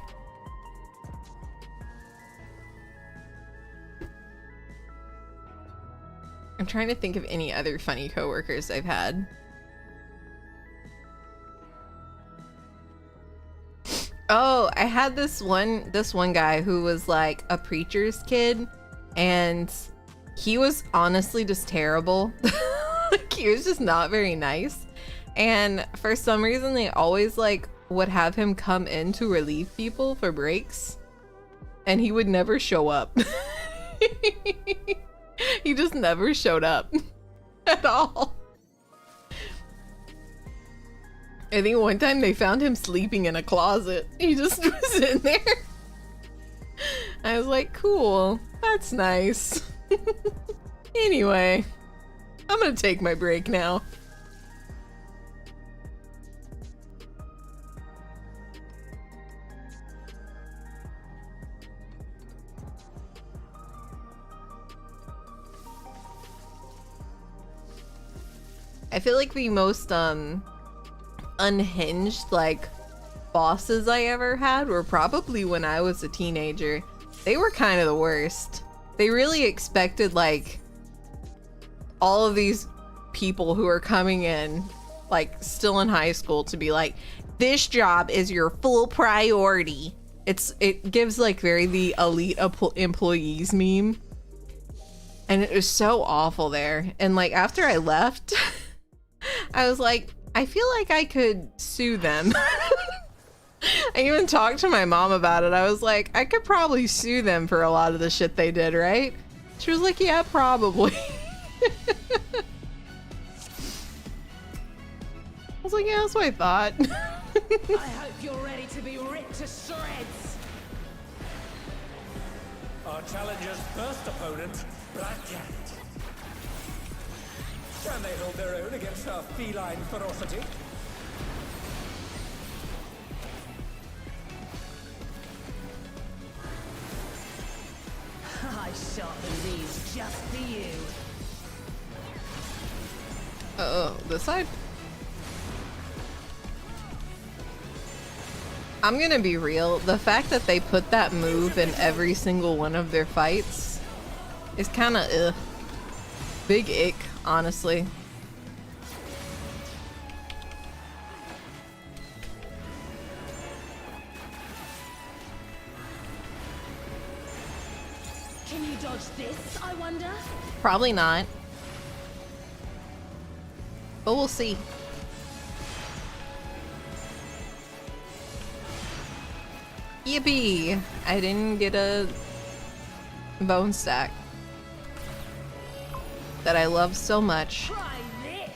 I'm trying to think of any other funny coworkers I've had. Oh, I had this one guy who was like a preacher's kid, and he was honestly just terrible. Like, he was just not very nice. And for some reason they always like would have him come in to relieve people for breaks, and he would never show up. He just never showed up at all. I think one time they found him sleeping in a closet. He just was in there. I was like, cool, that's nice. Anyway, I'm gonna take my break now. I feel like the most unhinged like bosses I ever had were probably when I was a teenager. They were kind of the worst. They really expected like all of these people who are coming in like still in high school to be like, this job is your full priority. It gives like very the elite employees meme, and it was so awful there. And like after I left I was like, I feel like I could sue them. I even talked to my mom about it. I was like, I could probably sue them for a lot of the shit they did, right? She was like, yeah, probably. I was like, yeah, that's what I thought. I hope you're ready to be ripped to shreds. Our challenger's first opponent, Black Cat. Can they hold their own against our feline ferocity? I sharpened these just for you. Oh, this side? I'm gonna be real. The fact that they put that move in every single one of their fights is kind of ugh. Big ick, honestly. Can you dodge this, I wonder? Probably not. But we'll see. Yippee! I didn't get a bone stack that I love so much. Try this.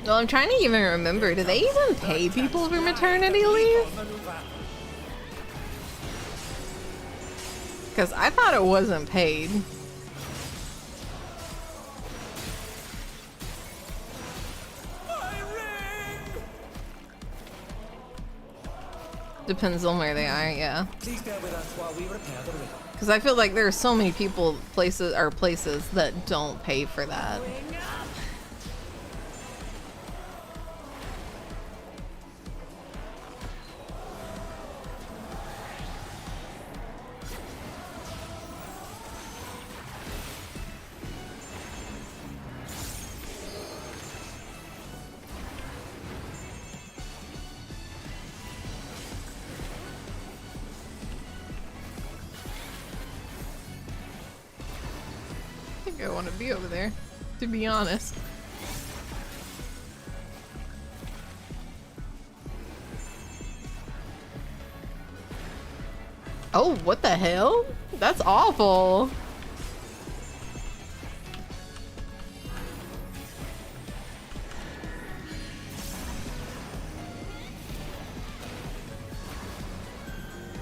Well, I'm trying to even remember, do they even pay people for maternity leave? Because I thought it wasn't paid. Depends on where they are, yeah. Please bear with us while we repair the ring. Because I feel like there are so many people, places that don't pay for that. I think I want to be over there, to be honest. Oh, what the hell? That's awful.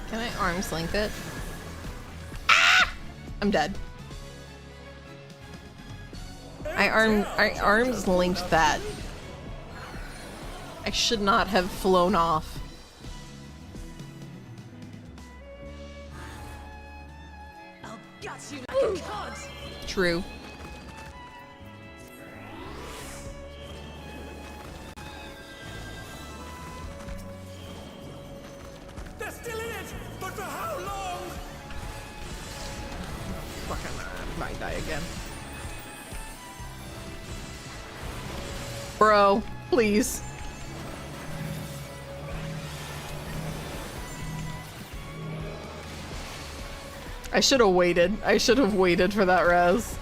Can I arms length it? Ah! I'm dead. I arms linked that. I should not have flown off. I'll gut you like a cod. True. They're still in it, but for how long? Fucking might die again. Bro, please. I should have waited. I should have waited for that res.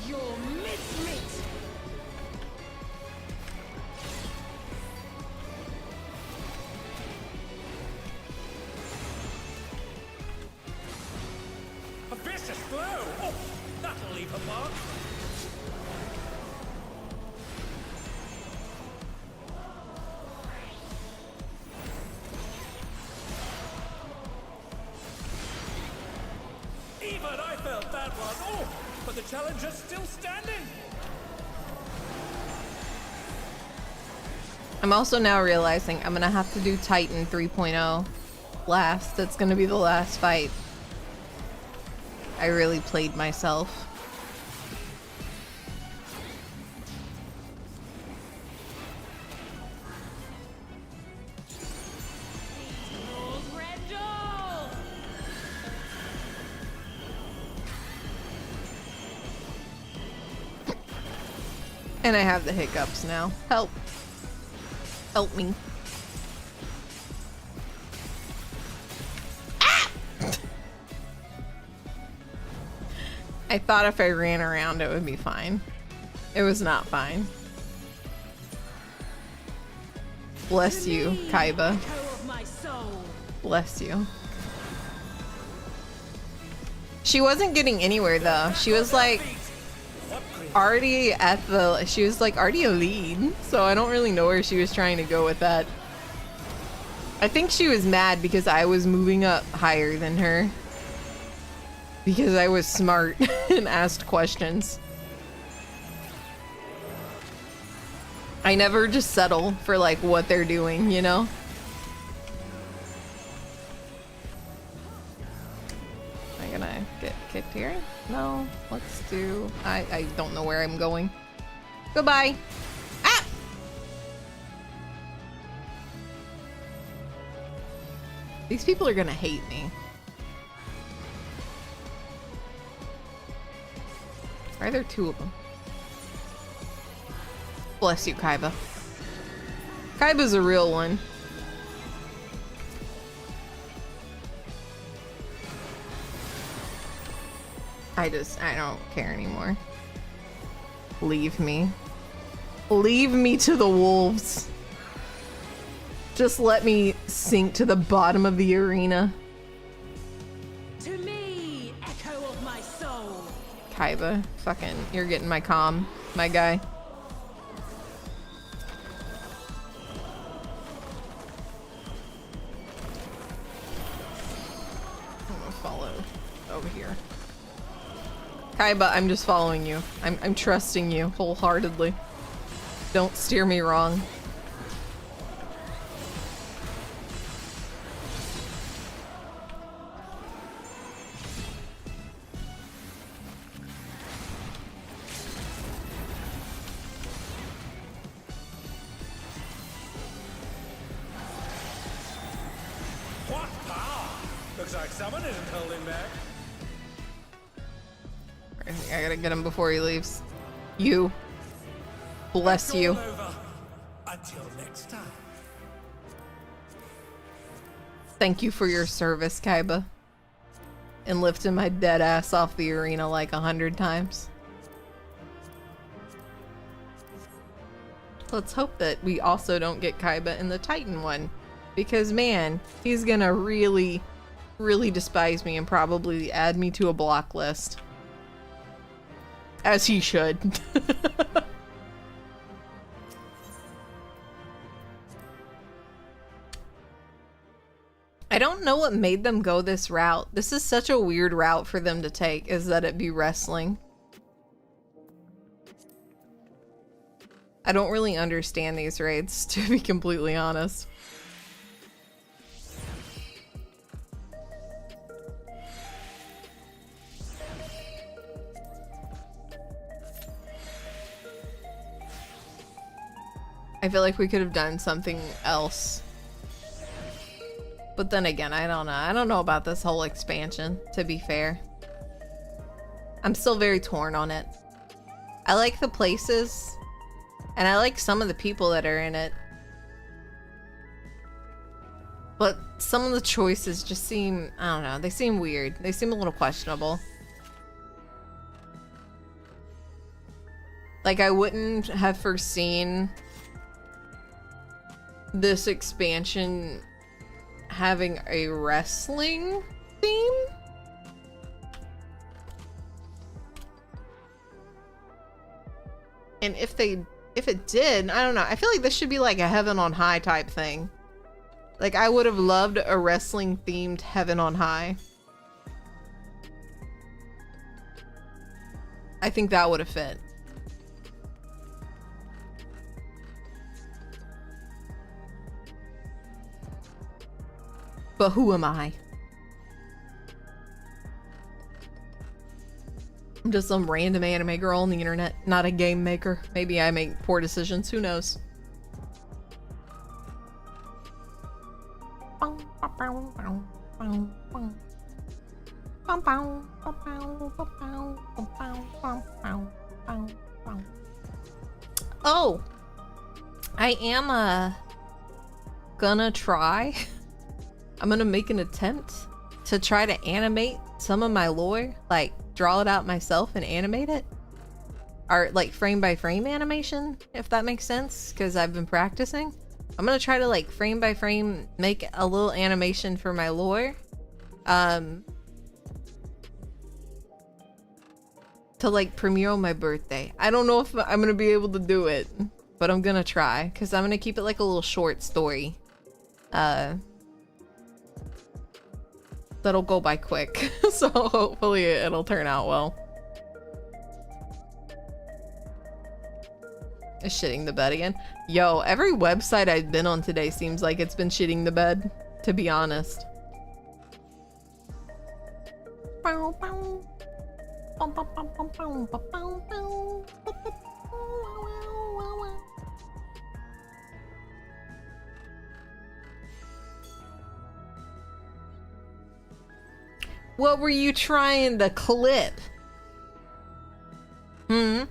You're mincemeat. A vicious blow! Oh, that'll leave a mark. Even I felt that one. Oh, but the challenger's still standing. I'm also now realizing I'm gonna have to do Titan 3.0 last. That's gonna be the last fight. I really played myself. Old Rendell. And I have the hiccups now. Help. Help me. Ah! I thought if I ran around it would be fine. It was not fine. Bless you, Kaiba. Echo of my soul. Bless you. She wasn't getting anywhere though. She was like already at the, she was like already a lead. So I don't really know where she was trying to go with that. I think she was mad because I was moving up higher than her. Because I was smart and asked questions. I never just settle for like what they're doing, you know? Am I gonna get kicked here? No, let's do, I don't know where I'm going. Goodbye. Ah! These people are gonna hate me. Why are there two of them? Bless you, Kaiba. Kaiba's a real one. I don't care anymore. Leave me. Leave me to the wolves. Just let me sink to the bottom of the arena. To me, echo of my soul. Kaiba, fucking, you're getting my comm, my guy. I'm gonna follow over here. Kaiba, I'm just following you. I'm trusting you wholeheartedly. Don't steer me wrong. What power! Looks like someone isn't holding back. I gotta get him before he leaves. You. Bless It's you. all over. Until next time. Thank you for your service, Kaiba. And lifting my dead ass off the arena like 100 times. Let's hope that we also don't get Kaiba in the Titan one. Because man, he's gonna really, really despise me and probably add me to a block list. As he should. I don't know what made them go this route. This is such a weird route for them to take, is that it be wrestling. I don't really understand these raids, to be completely honest. I feel like we could have done something else. But then again, I don't know. I don't know about this whole expansion, to be fair. I'm still very torn on it. I like the places, and I like some of the people that are in it. But some of the choices just seem, I don't know, they seem weird. They seem a little questionable. Like, I wouldn't have foreseen this expansion having a wrestling theme. And if it did, I don't know. I feel like this should be like a Heaven on High type thing. Like, I would have loved a wrestling themed Heaven on High. I think that would have fit. But who am I? I'm just some random anime girl on the internet, not a game maker. Maybe I make poor decisions, who knows? Oh! I am gonna try. I'm gonna make an attempt to try to animate some of my lore, like draw it out myself and animate it. Or like frame by frame animation, if that makes sense, because I've been practicing. I'm gonna try to like frame by frame make a little animation for my lore. To like premiere on my birthday. I don't know if I'm gonna be able to do it, but I'm gonna try, because I'm gonna keep it like a little short story. That'll go by quick. So hopefully it'll turn out well. It's shitting the bed again. Yo, every website I've been on today seems like it's been shitting the bed, to be honest. What were you trying to clip? Hmm?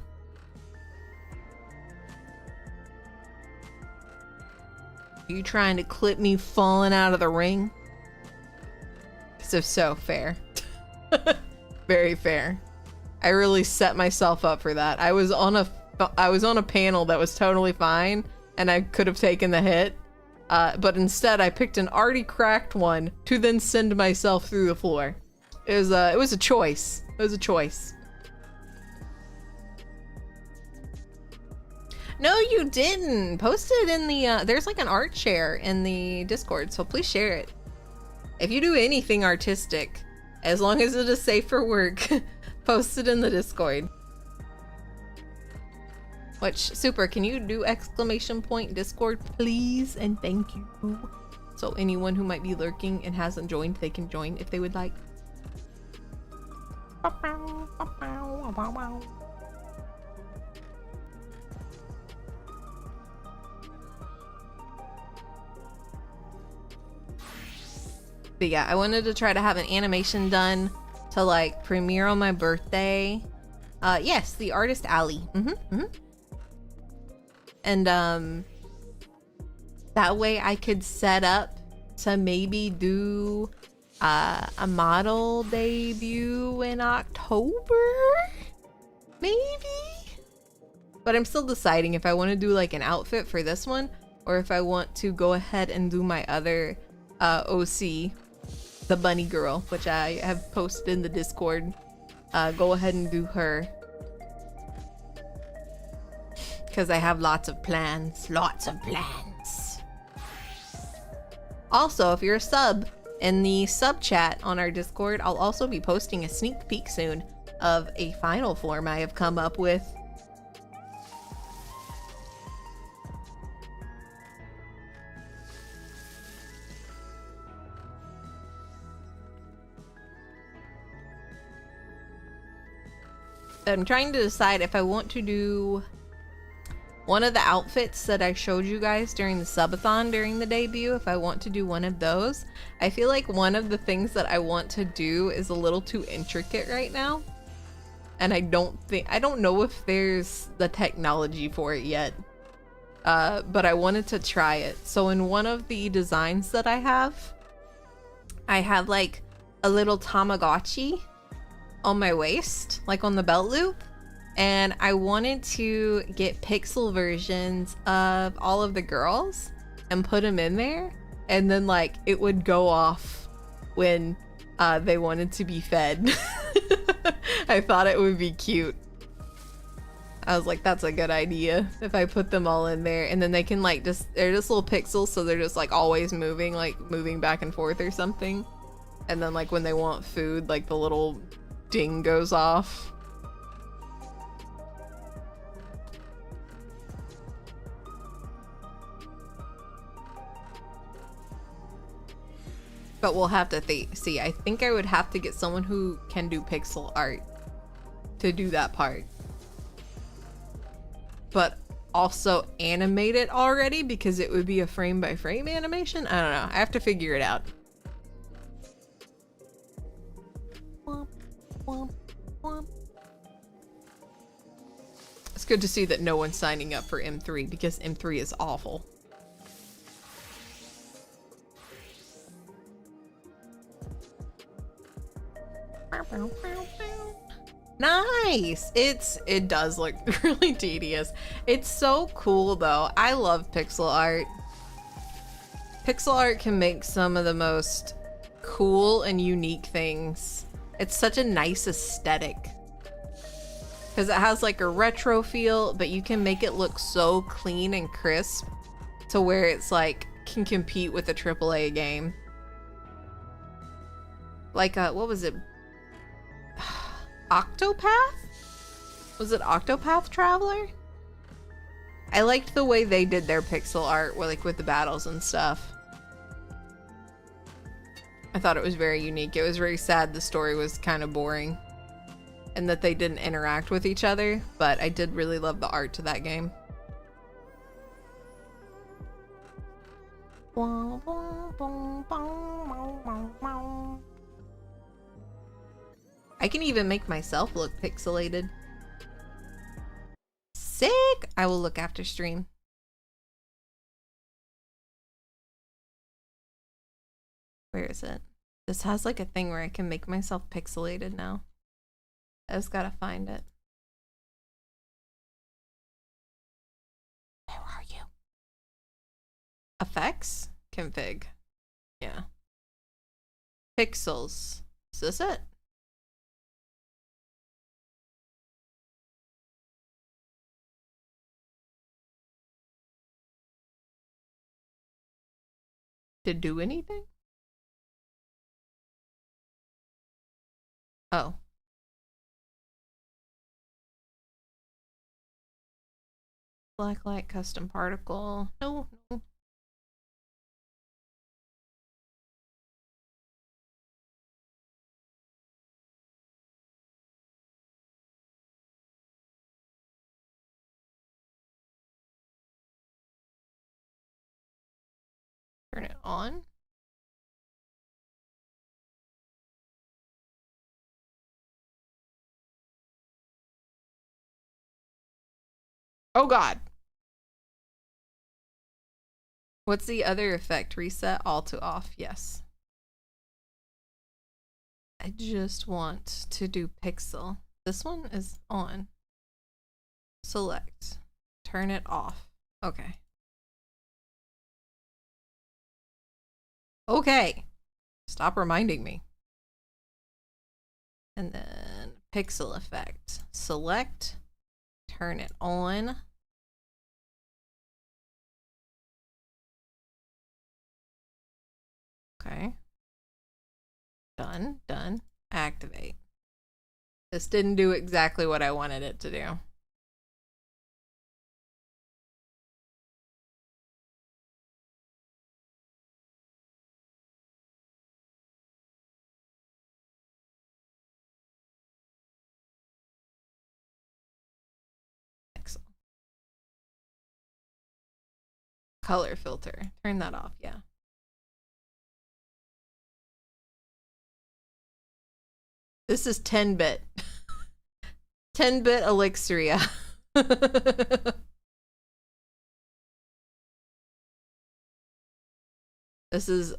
You trying to clip me falling out of the ring? Because if so, fair. Very fair. I really set myself up for that. I was on a panel that was totally fine, and I could have taken the hit. But instead I picked an already cracked one to then send myself through the floor. It was a choice. It was a choice. No, you didn't. Post it in the, there's like an art share in the Discord, so please share it. If you do anything artistic, as long as it is safe for work, post it in the Discord. Which, super, can you do exclamation point Discord, please? And thank you. So anyone who might be lurking and hasn't joined, they can join if they would like. But yeah, I wanted to try to have an animation done to like premiere on my birthday. Yes, the artist alley. And that way I could set up to maybe do a model debut in October, maybe. But I'm still deciding if I want to do like an outfit for this one or if I want to go ahead and do my other OC, the bunny girl, which I have posted in the Discord. Go ahead and do her. Because I have lots of plans. Lots of plans. Also, if you're a sub in the sub chat on our Discord, I'll also be posting a sneak peek soon of a final form I have come up with. I'm trying to decide if I want to do one of the outfits that I showed you guys during the subathon during the debut, if I want to do one of those. I feel like one of the things that I want to do is a little too intricate right now. And I don't know if there's the technology for it yet. But I wanted to try it. So in one of the designs that I have like a little Tamagotchi on my waist, like on the belt loop. And I wanted to get pixel versions of all of the girls and put them in there. And then like it would go off when they wanted to be fed. I thought it would be cute. I was like, that's a good idea if I put them all in there, and then they can like they're just little pixels, so they're just like always moving, like moving back and forth or something. And then like when they want food, like the little ding goes off. But we'll have to see. I think I would have to get someone who can do pixel art to do that part. But also animate it already, because it would be a frame by frame animation. I don't know. I have to figure it out. It's good to see that no one's signing up for M3, because M3 is awful. Nice! It does look really tedious. It's so cool though. I love pixel art. Pixel art can make some of the most cool and unique things. It's such a nice aesthetic. Because it has like a retro feel, but you can make it look so clean and crisp to where it's like can compete with a AAA game. Like what was it? Octopath? Was it Octopath Traveler? I liked the way they did their pixel art, like with the battles and stuff. I thought it was very unique. It was very sad the story was kind of boring and that they didn't interact with each other, but I did really love the art to that game. I can even make myself look pixelated. Sick! I will look after stream. Where is it? This has like a thing where I can make myself pixelated now. I just gotta find it. Where are you? Effects? Config. Yeah. Pixels. Is this it? To do anything? Oh. Black light custom particle. No. Turn it on. Oh God. What's the other effect? Reset all to off. Yes. I just want to do pixel. This one is on. select, turn it off. Okay. Okay. Stop reminding me. And then pixel effect. Select, turn it on. Okay. Done, done. Activate. This didn't do exactly what I wanted it to do. Excellent. Color filter. Turn that off, yeah. This is 10-bit. 10-bit Elixria. This is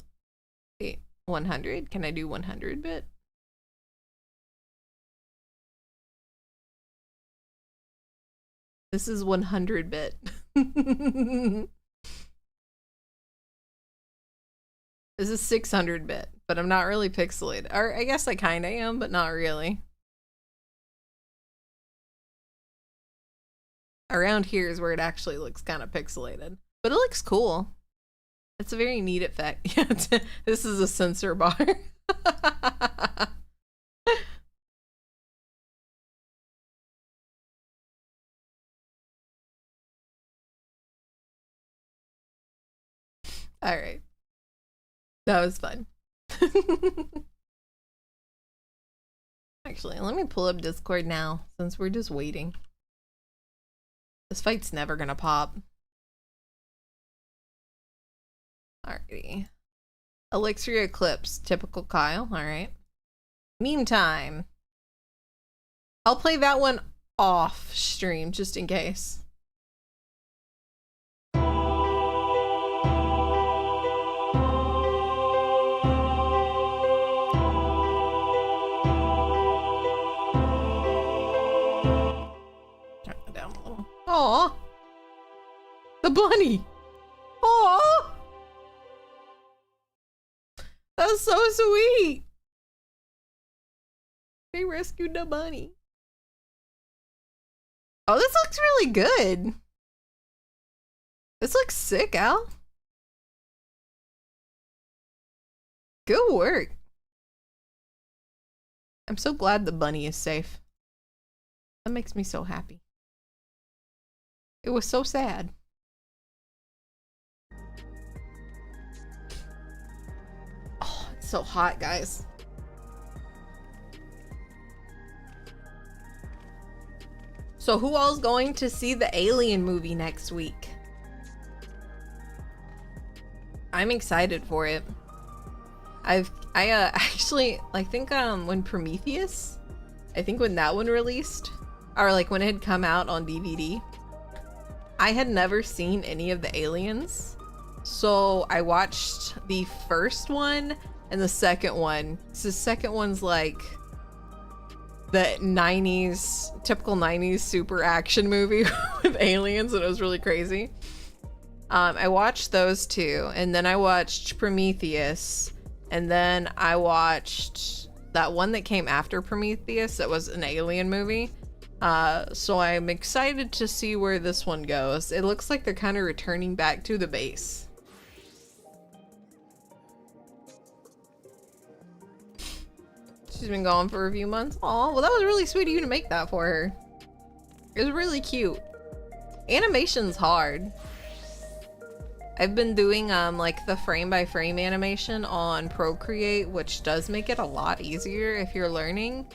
100. Can I do 100-bit? This is 100-bit. This is 600-bit, but I'm not really pixelated. Or I guess I kind of am, but not really. Around here is where it actually looks kind of pixelated, but it looks cool. It's a very neat effect. Yeah, this is a sensor bar. All right. That was fun. Actually, let me pull up Discord now since we're just waiting. This fight's never gonna pop. Alrighty. Elixir Eclipse, typical Kyle. Alright. Meme time. I'll play that one off stream just in case. Aw, the bunny. Aw, that's so sweet. They rescued the bunny. Oh, this looks really good. This looks sick, Al. Good work. I'm so glad the bunny is safe. That makes me so happy. It was so sad. Oh, it's so hot, guys. So who all's going to see the Alien movie next week? I'm excited for it. I actually, I think when Prometheus, I think when that one released, or like when it had come out on DVD, I had never seen any of the Aliens, so I watched the first one and the second one. So the second one's like the 90s, typical 90s super action movie with aliens, and it was really crazy. I watched those two, and then I watched Prometheus, and then I watched that one that came after Prometheus that was an alien movie. So I'm excited to see where this one goes. It looks like they're kind of returning back to the base. She's been gone for a few months. Aw, well that was really sweet of you to make that for her. It was really cute. Animation's hard. I've been doing like the frame by frame animation on Procreate, which does make it a lot easier if you're learning.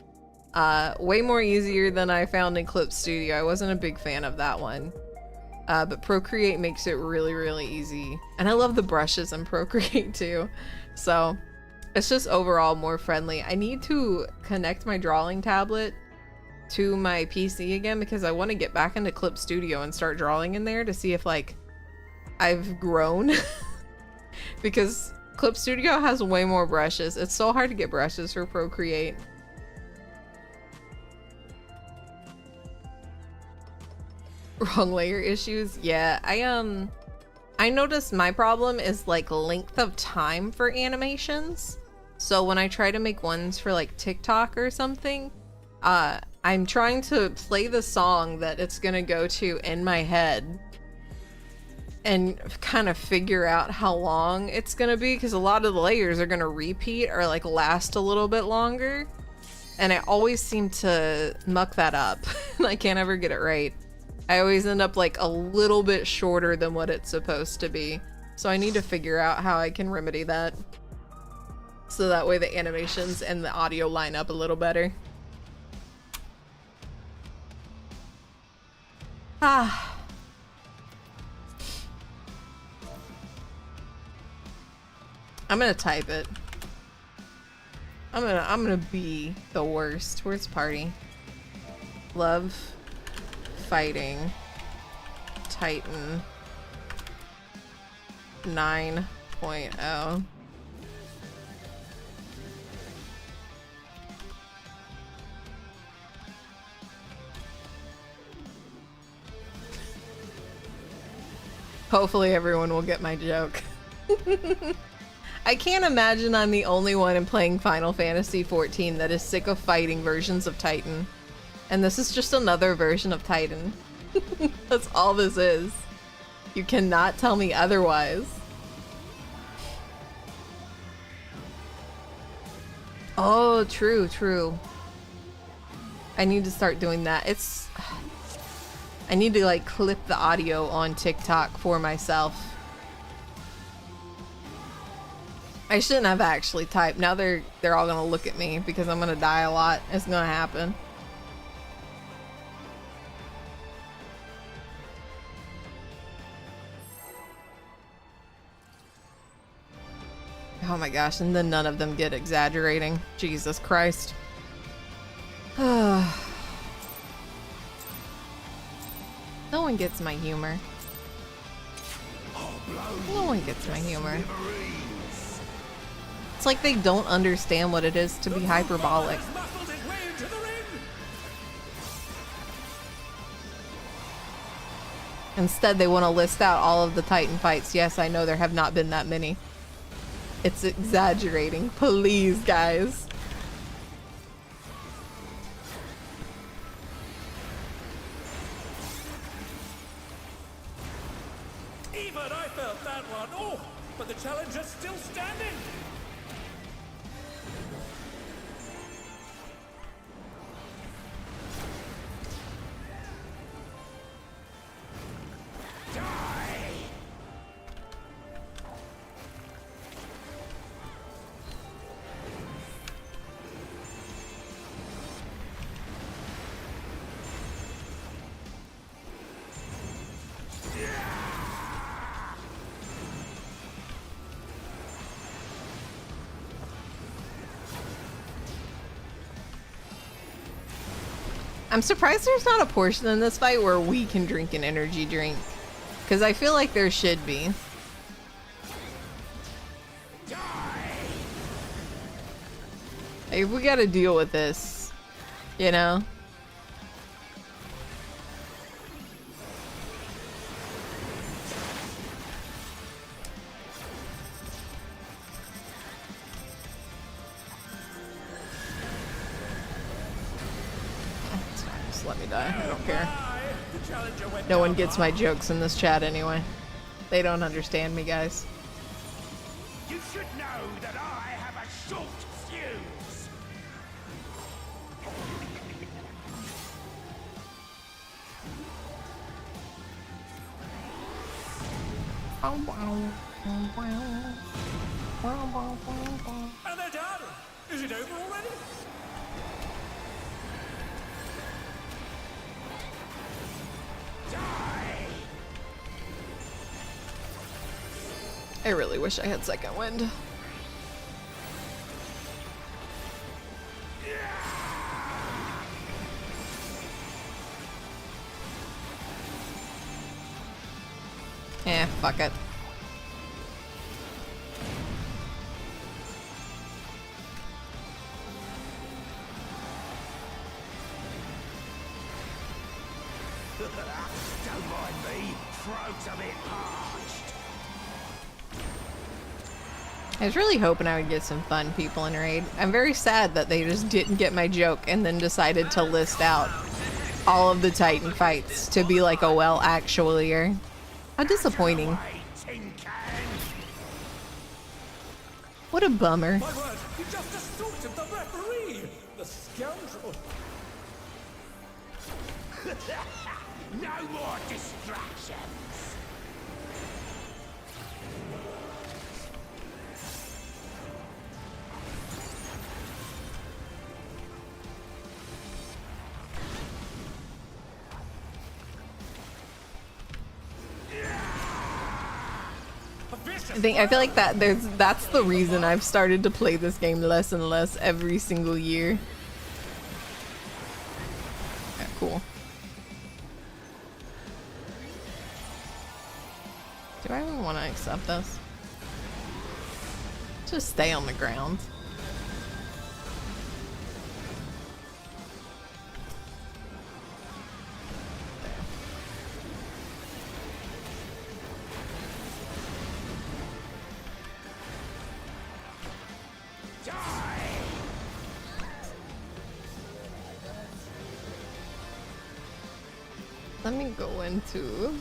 Way more easier than I found in Clip Studio. I wasn't a big fan of that one. But Procreate makes it really, really easy. And I love the brushes in Procreate too. So it's just overall more friendly. I need to connect my drawing tablet to my PC again because I want to get back into Clip Studio and start drawing in there to see if like I've grown. Because Clip Studio has way more brushes. It's so hard to get brushes for Procreate. Wrong layer issues. Yeah, I noticed my problem is like length of time for animations. So when I try to make ones for like TikTok or something, I'm trying to play the song that it's gonna go to in my head and kind of figure out how long it's gonna be, because a lot of the layers are gonna repeat or like last a little bit longer, and I always seem to muck that up. I can't ever get it right. I always end up like a little bit shorter than what it's supposed to be. So I need to figure out how I can remedy that, so that way the animations and the audio line up a little better. Ah. I'm gonna type it. I'm gonna be the worst. Where's party? Love fighting Titan 9.0. Hopefully everyone will get my joke. I can't imagine I'm the only one in playing Final Fantasy XIV that is sick of fighting versions of Titan. And this is just another version of Titan. That's all this is. You cannot tell me otherwise. Oh, true, true. I need to start doing that. I need to like clip the audio on TikTok for myself. I shouldn't have actually typed. Now they're all gonna look at me because I'm gonna die a lot. It's gonna happen. Oh my gosh, and then none of them get exaggerating. Jesus Christ. No one gets my humor. No one gets my humor. It's like they don't understand what it is to be hyperbolic. Instead, they want to list out all of the Titan fights. Yes, I know there have not been that many. It's exaggerating. Please, guys. Even I felt that one. Oh, but the challenger's still standing. I'm surprised there's not a portion in this fight where we can drink an energy drink, because I feel like there should be. Like, we gotta deal with this, you know? Let me die. I don't care. No one gets my jokes in this chat anyway. They don't understand me, guys. You should know that I have a short fuse. And they're done. Is it over already? I really wish I had second wind. Eh, fuck it. Don't mind me. Throat's a bit parched. I was really hoping I would get some fun people in Raid. I'm very sad that they just didn't get my joke and then decided to list out all of the Titan fights to be like, oh well, actually. How disappointing. What a bummer. My word, you just assaulted the referee! The scoundrel! No more distractions! I feel like that's the reason I've started to play this game less and less every single year. Yeah, cool. Do I even want to accept this? Just stay on the ground. Let me go into...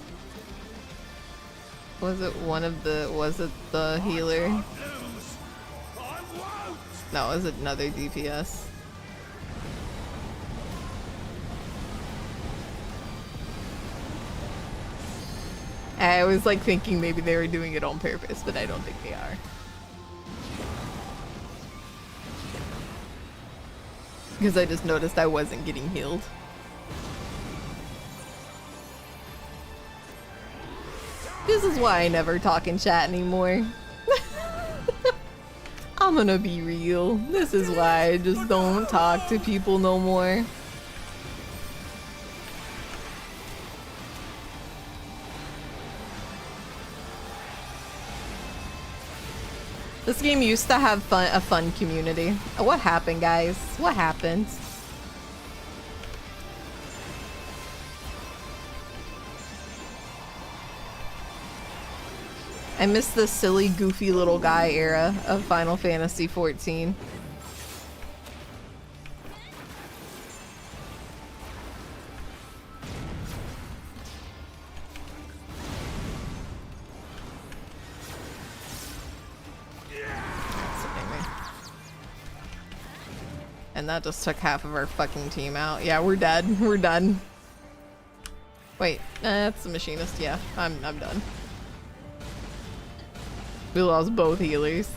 Was it the healer? No, is it another DPS? I was like thinking maybe they were doing it on purpose, but I don't think they are. Because I just noticed I wasn't getting healed. This is why I never talk in chat anymore. I'm gonna be real. This is why I just don't talk to people no more. This game used to have a fun community. What happened, guys? What happened? I miss the silly, goofy little guy era of Final Fantasy XIV. And that just took half of our fucking team out. Yeah, we're dead. We're done. Wait, that's the machinist. Yeah, I'm done. We lost both healers.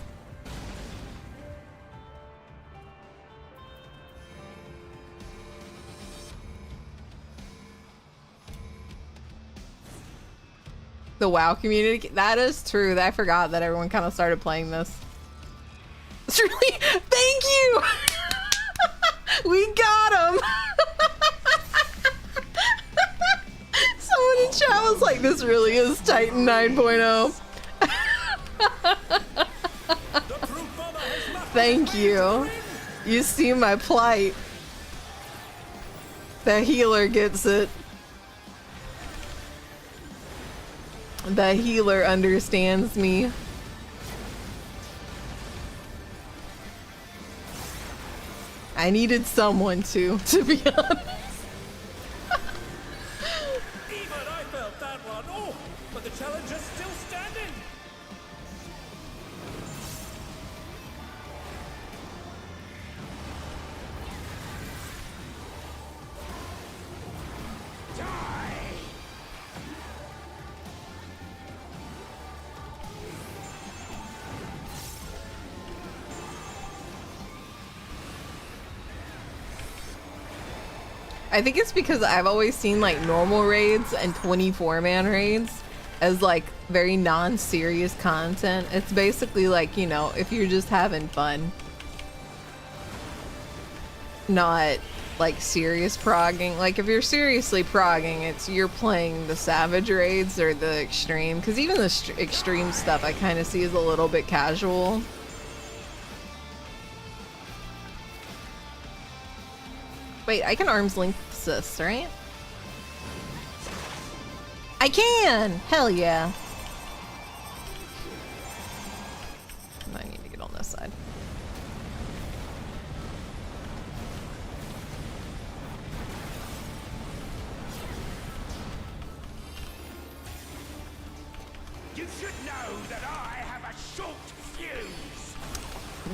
The WoW community, that is true. I forgot that everyone kind of started playing this. It's really, thank you! We got him! Someone in chat was like, this really is Titan 9.0. Thank you. You see my plight. The healer gets it. The healer understands me. I needed someone to be honest. Even I felt that one. Oh, but the challenge is still standing. I think it's because I've always seen like normal raids and 24-man raids as like very non-serious content. It's basically like, you know, if you're just having fun, not like serious progging. Like if you're seriously progging, it's you're playing the savage raids or the extreme, because even the extreme stuff I kind of see as a little bit casual. Wait, I can arms length assist, right? I can! Hell yeah. I need to get on this side. You should know that I have a short fuse.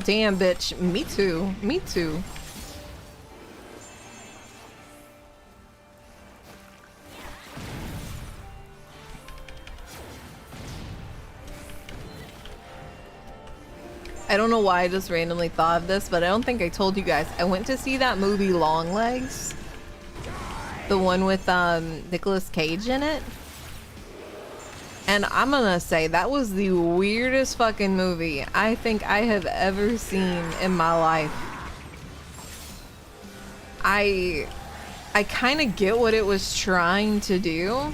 Damn, bitch. Me too. Me too. I don't know why I just randomly thought of this, but I don't think I told you guys. I went to see that movie Longlegs. The one with Nicolas Cage in it. And I'm gonna say that was the weirdest fucking movie I think I have ever seen in my life. I kind of get what it was trying to do.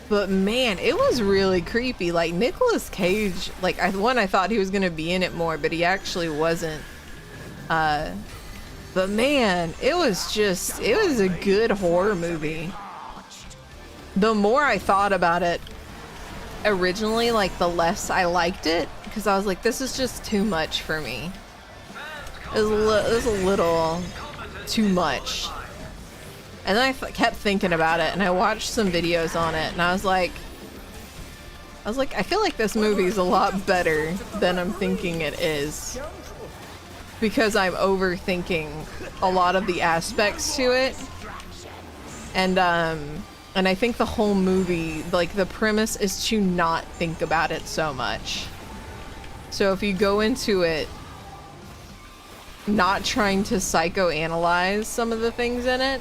But man, it was really creepy. Like Nicolas Cage, like I thought he was gonna be in it more, but he actually wasn't. But man, it was a good horror movie. The more I thought about it originally, like the less I liked it, because I was like, this is just too much for me. It was a little too much. And then I kept thinking about it, and I watched some videos on it, and I was like, I feel like this movie is a lot better than I'm thinking it is, because I'm overthinking a lot of the aspects to it, and I think the whole movie, like the premise is to not think about it so much. So if you go into it not trying to psychoanalyze some of the things in it,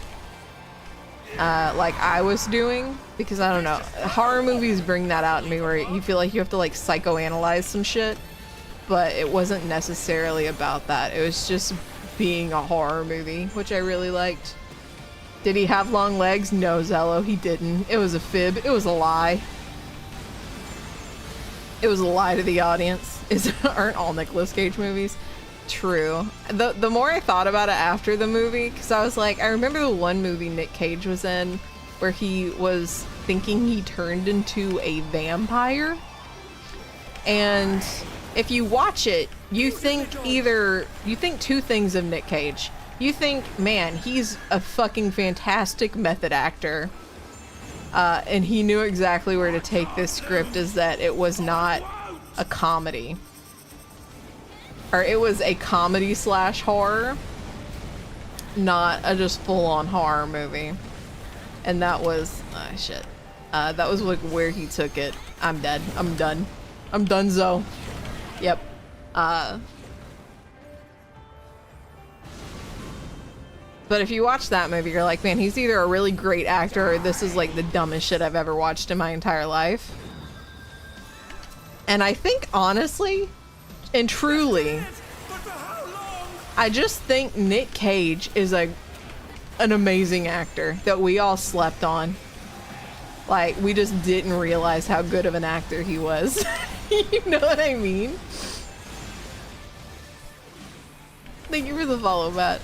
like I was doing, because I don't know, horror movies bring that out in me where you feel like you have to like psychoanalyze some shit, but it wasn't necessarily about that. It was just being a horror movie, which I really liked. Did he have long legs? No, Zello, he didn't. It was a fib. It was a lie. It was a lie to the audience. Aren't all Nicolas Cage movies? True. The more I thought about it after the movie, because I was like, I remember the one movie Nick Cage was in where he was thinking he turned into a vampire. And if you watch it, you think two things of Nick Cage. You think, man, he's a fucking fantastic method actor. And he knew exactly where to take this script, is that it was not a comedy. Or it was a comedy slash horror, not a just full-on horror movie. And that was, shit. That was like where he took it. I'm dead. I'm done. I'm done, Zo. Yep. But if you watch that movie, you're like, man, he's either a really great actor or this is like the dumbest shit I've ever watched in my entire life. And I think, honestly, and truly, I just think Nick Cage is an amazing actor that we all slept on. Like, we just didn't realize how good of an actor he was. You know what I mean? Thank you for the follow, Matt.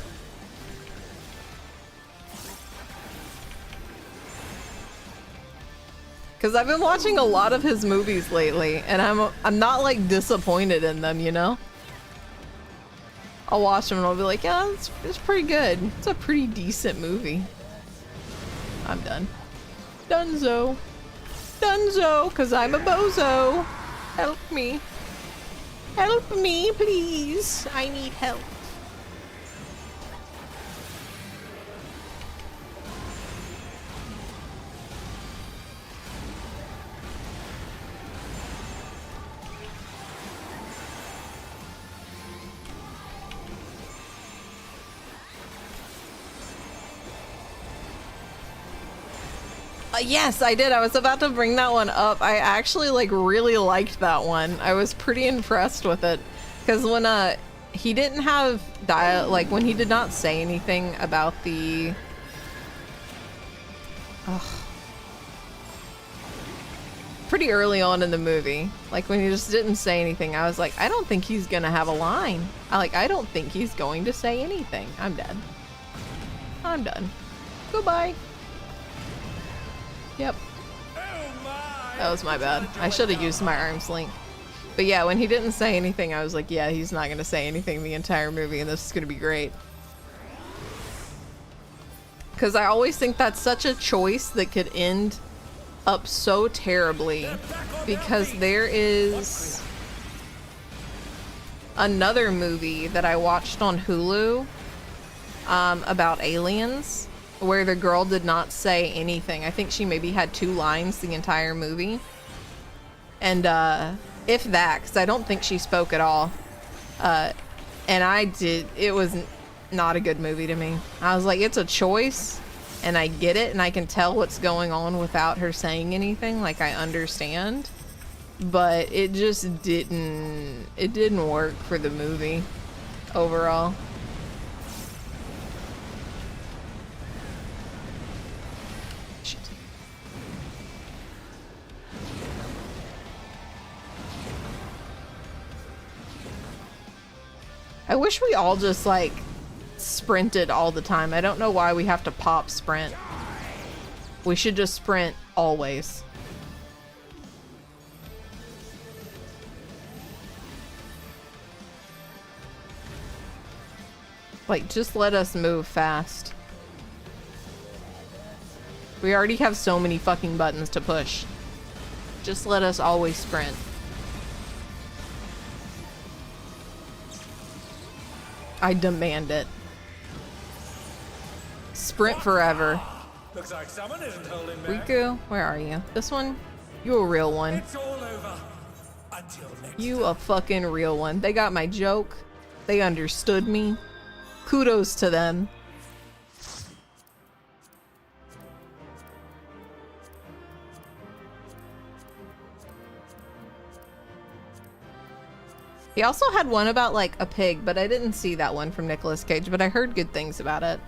Because I've been watching a lot of his movies lately, and I'm not like disappointed in them, you know? I'll watch them and I'll be like, yeah, it's pretty good. It's a pretty decent movie. I'm done. Dunzo. Dunzo, because I'm a bozo. Help me. Help me, please. I need help. Yes, I did. I was about to bring that one up. I actually like really liked that one. I was pretty impressed with it because when he didn't have like when he did not say anything about the pretty early on in the movie, like when he just didn't say anything, I was like, I don't think he's gonna have a line. I don't think he's going to say anything. I'm dead. I'm done. Goodbye. Yep. Oh my! That was my bad. I should have used my arm's length. But yeah, when he didn't say anything, I was like, yeah, he's not gonna say anything the entire movie, and this is gonna be great. Because I always think that's such a choice that could end up so terribly. Because there is another movie that I watched on Hulu about aliens, where the girl did not say anything. I think she maybe had 2 lines the entire movie. And if that, because I don't think she spoke at all. And it was not a good movie to me. I was like, it's a choice, and I get it, and I can tell what's going on without her saying anything. Like, I understand. But it just didn't work for the movie overall. Shit. I wish we all just like sprinted all the time. I don't know why we have to pop sprint. We should just sprint always. Like, just let us move fast. We already have so many fucking buttons to push. Just let us always sprint. I demand it. Sprint forever. Looks like someone isn't holding back. Riku, where are you? This one? You a real one. It's all over. Until next You a fucking real one. They got my joke. They understood me. Kudos to them. He also had one about like a pig, but I didn't see that one from Nicolas Cage, but I heard good things about it.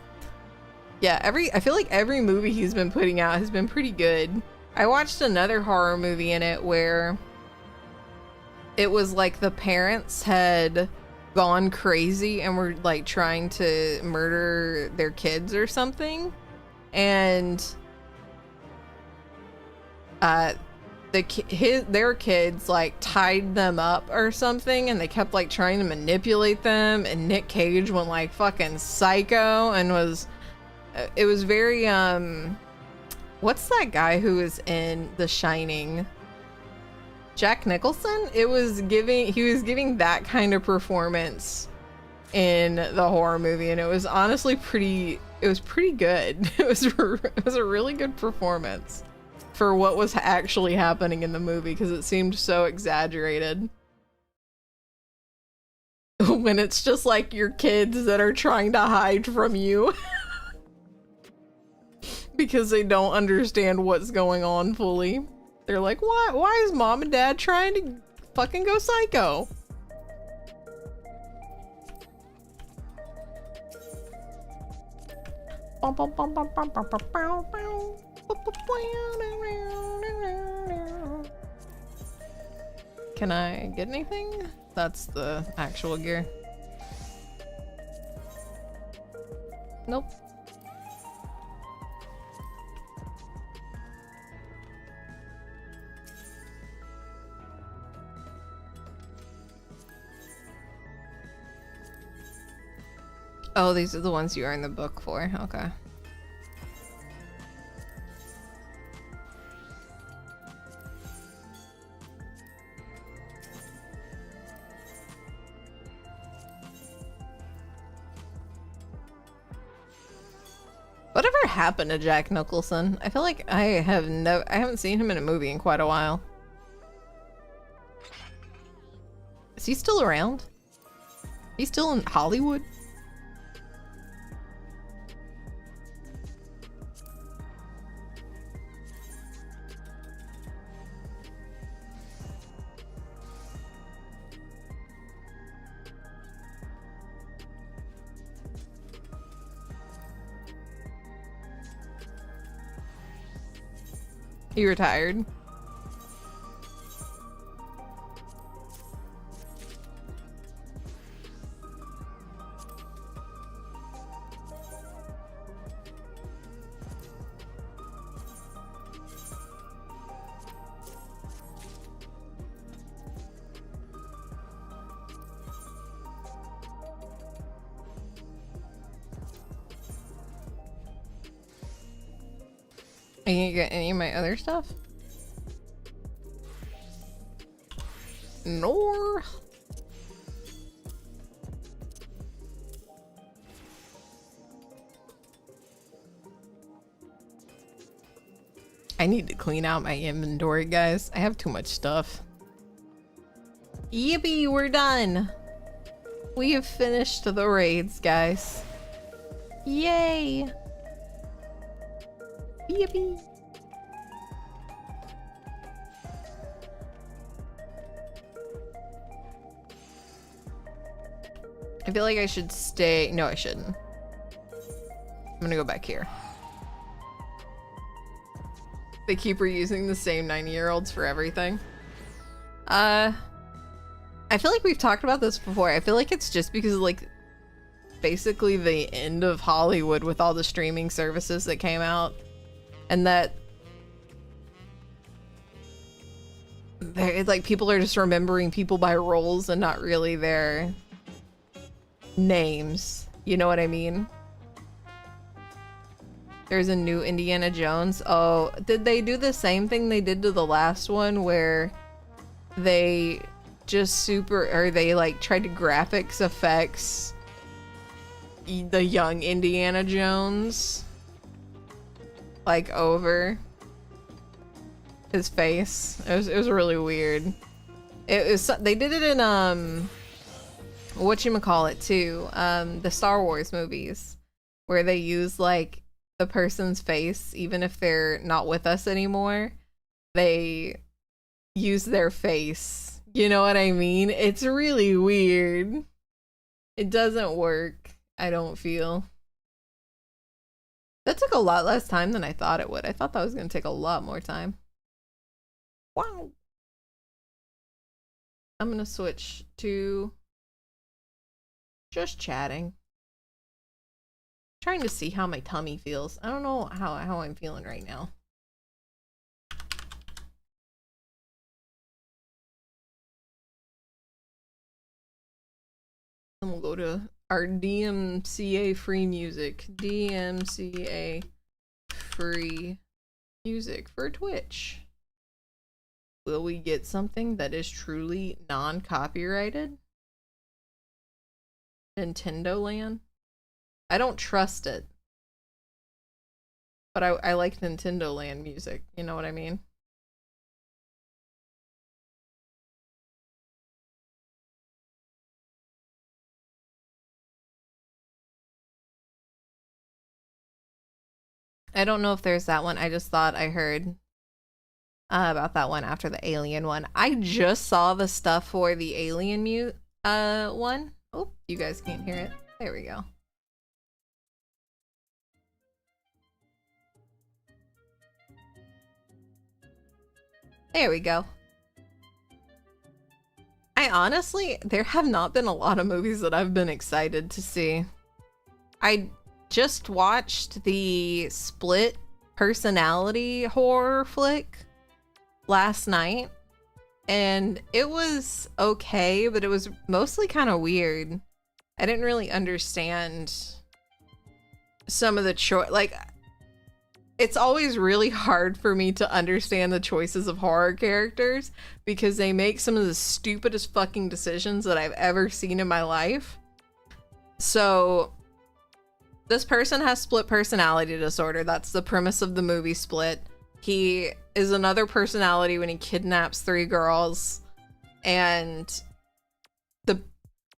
Yeah, I feel like every movie he's been putting out has been pretty good. I watched another horror movie in it where it was like the parents had gone crazy and were like trying to murder their kids or something, and their kids like tied them up or something, and they kept like trying to manipulate them, and Nick Cage went like fucking psycho and it was very what's that guy who was in The Shining? Jack Nicholson? He was giving that kind of performance in the horror movie, and it was honestly pretty good. It was a really good performance for what was actually happening in the movie, because it seemed so exaggerated. When it's just like your kids that are trying to hide from you because they don't understand what's going on fully. They're like, why is mom and dad trying to fucking go psycho? Can I get anything? That's the actual gear. Nope. Oh, these are the ones you are in the book for. Okay. Whatever happened to Jack Nicholson? I feel like I haven't seen him in a movie in quite a while. Is he still around? He's still in Hollywood? He retired. I can't get any of my other stuff. Nor. I need to clean out my inventory, guys. I have too much stuff. Yippee, we're done. We have finished the raids, guys. Yay! Yippee! I feel like I should stay. No, I shouldn't. I'm gonna go back here. They keep reusing the same 90-year-olds for everything. I feel like we've talked about this before. I feel like it's just because, like, basically the end of Hollywood with all the streaming services that came out, and that it's like people are just remembering people by roles and not really their names. You know what I mean? There's a new Indiana Jones. Oh, did they do the same thing they did to the last one where they just they like tried to graphics effects the young Indiana Jones like over his face? It was really weird. They did it in whatchamacallit too, the Star Wars movies, where they use like the person's face even if they're not with us anymore. They use their face. You know what I mean? It's really weird. It doesn't work, I don't feel. That took a lot less time than I thought it would. I thought that was going to take a lot more time. Wow. I'm going to switch to just chatting. Trying to see how my tummy feels. I don't know how I'm feeling right now. And we'll go to our DMCA free music. DMCA free music for Twitch. Will we get something that is truly non-copyrighted? Nintendo Land? I don't trust it. But I like Nintendo Land music, you know what I mean? I don't know if there's that one. I just thought I heard about that one after the Alien one. I just saw the stuff for the Alien one. Oh, you guys can't hear it. There we go. There we go. I honestly, there have not been a lot of movies that I've been excited to see. I just watched the Split personality horror flick last night, and it was okay, but it was mostly kind of weird. I didn't really understand some of the like, it's always really hard for me to understand the choices of horror characters because they make some of the stupidest fucking decisions that I've ever seen in my life. So this person has split personality disorder. That's the premise of the movie Split. He is another personality when he kidnaps 3 girls. And the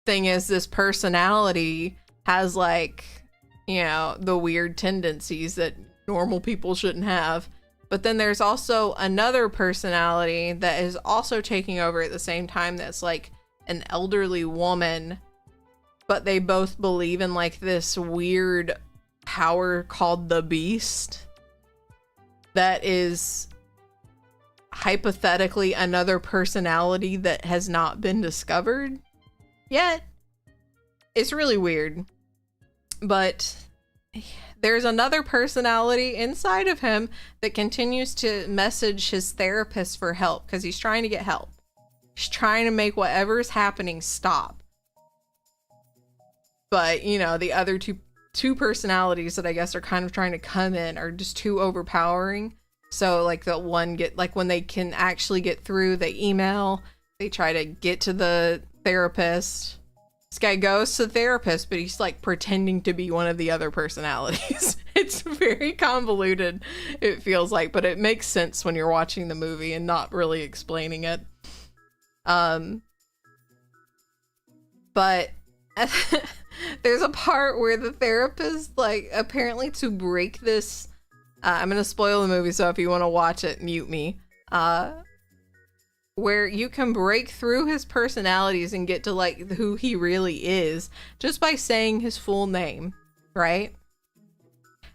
thing is, this personality has, like, you know, the weird tendencies that normal people shouldn't have. But then there's also another personality that is also taking over at the same time that's like an elderly woman, but they both believe in like this weird power called the Beast that is hypothetically another personality that has not been discovered yet. It's really weird. But there's another personality inside of him that continues to message his therapist for help because he's trying to get help. He's trying to make whatever's happening stop. But, you know, the other two personalities that I guess are kind of trying to come in are just too overpowering. So like the one get like when they can actually get through, they email, they try to get to the therapist. This guy goes to the therapist, but he's like pretending to be one of the other personalities. It's very convoluted, it feels like, but it makes sense when you're watching the movie and not really explaining it. But there's a part where the therapist, like, apparently to break this, I'm gonna spoil the movie, so if you want to watch it, mute me. Where you can break through his personalities and get to like who he really is just by saying his full name, right?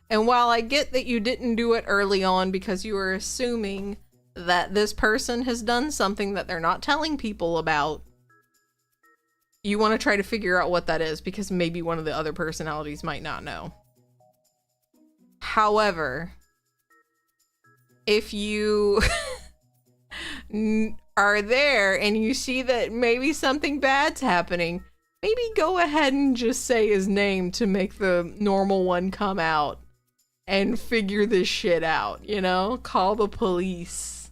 And while I get that you didn't do it early on because you were assuming that this person has done something that they're not telling people about, you want to try to figure out what that is because maybe one of the other personalities might not know. However, if you are there and you see that maybe something bad's happening, maybe go ahead and just say his name to make the normal one come out and figure this shit out, you know? Call the police.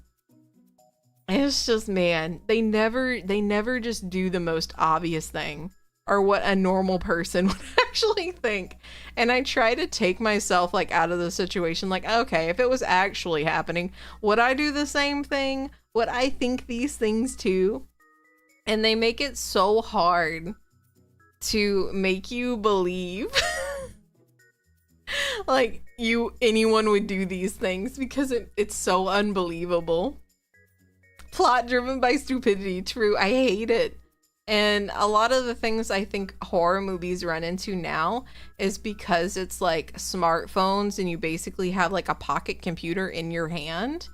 It's just, man, they never just do the most obvious thing or what a normal person would actually think. And I try to take myself like out of the situation, like, okay, if it was actually happening, would I do the same thing? Would I think these things too? And they make it so hard to make you believe like anyone would do these things because it's so unbelievable. Plot driven by stupidity, true. I hate it. And a lot of the things I think horror movies run into now is because it's like smartphones and you basically have like a pocket computer in your hand.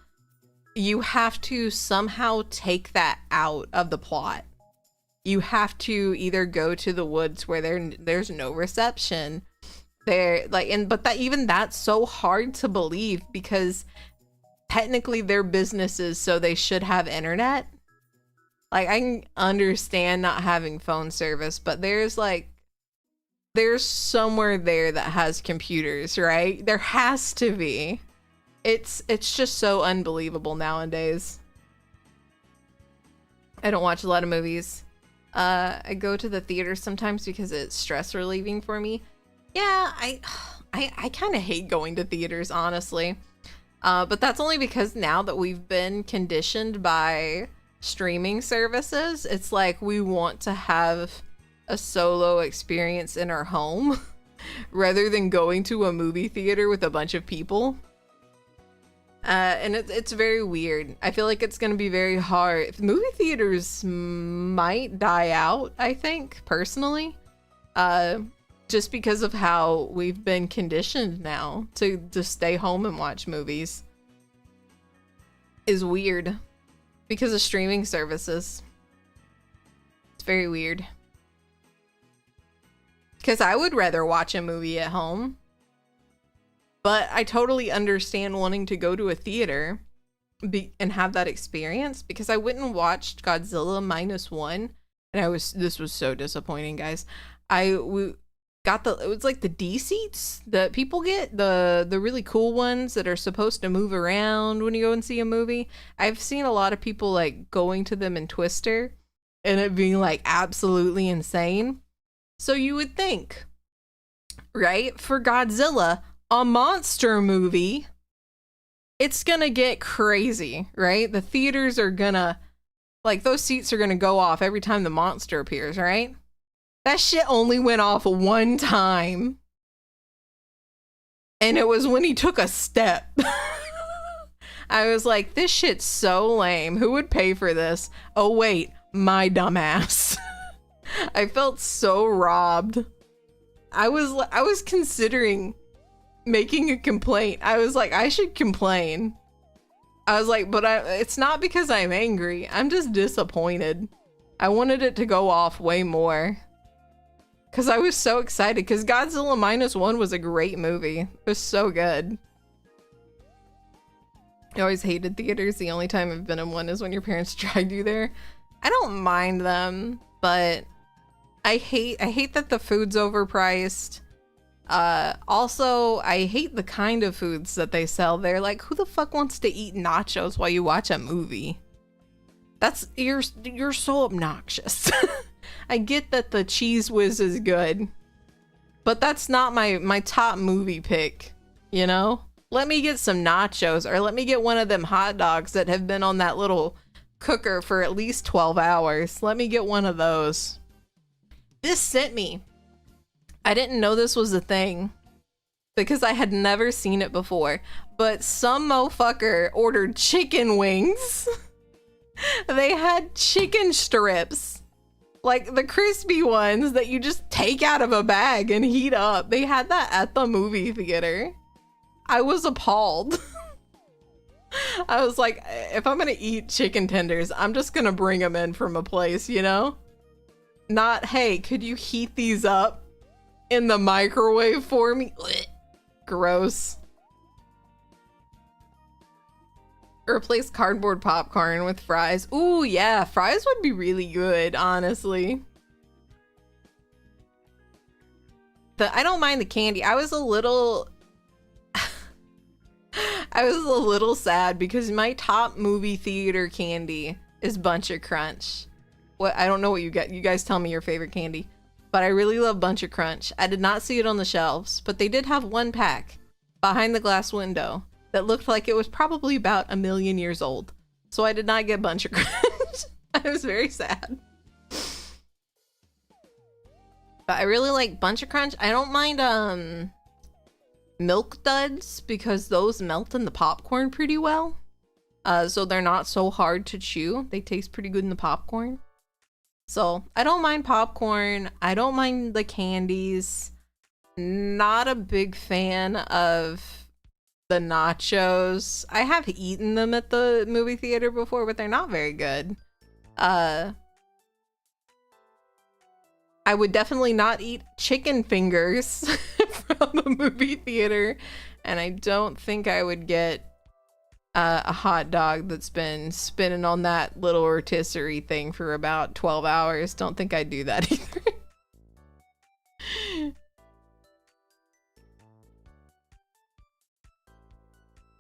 You have to somehow take that out of the plot. You have to either go to the woods where there's no reception. But that's so hard to believe because technically they're businesses, so they should have internet. Like, I can understand not having phone service, but there's somewhere there that has computers, right? There has to be. It's just so unbelievable nowadays. I don't watch a lot of movies. I go to the theater sometimes because it's stress relieving for me. Yeah, I kind of hate going to theaters, honestly. But that's only because now that we've been conditioned by streaming services, it's like we want to have a solo experience in our home rather than going to a movie theater with a bunch of people. And it's very weird. I feel like it's going to be very hard. Movie theaters might die out, I think, personally. Just because of how we've been conditioned now to just stay home and watch movies is weird because of streaming services. It's very weird. Because I would rather watch a movie at home. But I totally understand wanting to go to a theater and have that experience because I went and watched Godzilla -1 and this was so disappointing, guys. We got it was like the D seats that people get, the really cool ones that are supposed to move around when you go and see a movie. I've seen a lot of people like going to them in Twister and it being like absolutely insane. So you would think, right, for Godzilla, a monster movie, it's gonna get crazy, right? The theaters are gonna, like, those seats are gonna go off every time the monster appears, right? That shit only went off one time. And it was when he took a step. I was like, this shit's so lame. Who would pay for this? Oh, wait, my dumbass. I felt so robbed. I was considering making a complaint. I was like, I should complain. I was like, but it's not because I'm angry. I'm just disappointed. I wanted it to go off way more. Because I was so excited. Because Godzilla -1 was a great movie. It was so good. I always hated theaters. The only time I've been in one is when your parents drag you there. I don't mind them, but I hate that the food's overpriced. Also, I hate the kind of foods that they sell there. Like, who the fuck wants to eat nachos while you watch a movie? You're so obnoxious. I get that the Cheese Whiz is good, but that's not my top movie pick, you know? Let me get some nachos, or let me get one of them hot dogs that have been on that little cooker for at least 12 hours. Let me get one of those. This sent me. I didn't know this was a thing because I had never seen it before, but some motherfucker ordered chicken wings. They had chicken strips, like the crispy ones that you just take out of a bag and heat up. They had that at the movie theater. I was appalled. I was like, if I'm gonna eat chicken tenders, I'm just gonna bring them in from a place, you know? Not, hey, could you heat these up in the microwave for me? Ugh. Gross. Replace cardboard popcorn with fries. Ooh, yeah, fries would be really good, honestly. I don't mind the candy. I was a little sad because my top movie theater candy is Bunch of Crunch. What, I don't know what you get. You guys tell me your favorite candy. But I really love Bunch of Crunch. I did not see it on the shelves, but they did have one pack behind the glass window that looked like it was probably about 1 million years old. So I did not get Bunch of Crunch. I was very sad. But I really like Bunch of Crunch. I don't mind Milk Duds because those melt in the popcorn pretty well. So they're not so hard to chew. They taste pretty good in the popcorn. So I don't mind popcorn. I don't mind the candies. Not a big fan of the nachos. I have eaten them at the movie theater before, but they're not very good. I would definitely not eat chicken fingers from a movie theater, and I don't think I would get a hot dog that's been spinning on that little rotisserie thing for about 12 hours. Don't think I'd do that either.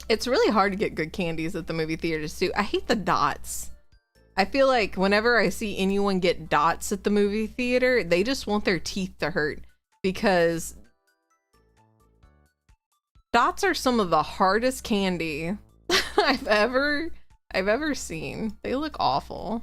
It's really hard to get good candies at the movie theaters too. I hate the dots. I feel like whenever I see anyone get dots at the movie theater, they just want their teeth to hurt because dots are some of the hardest candy I've ever seen. They look awful.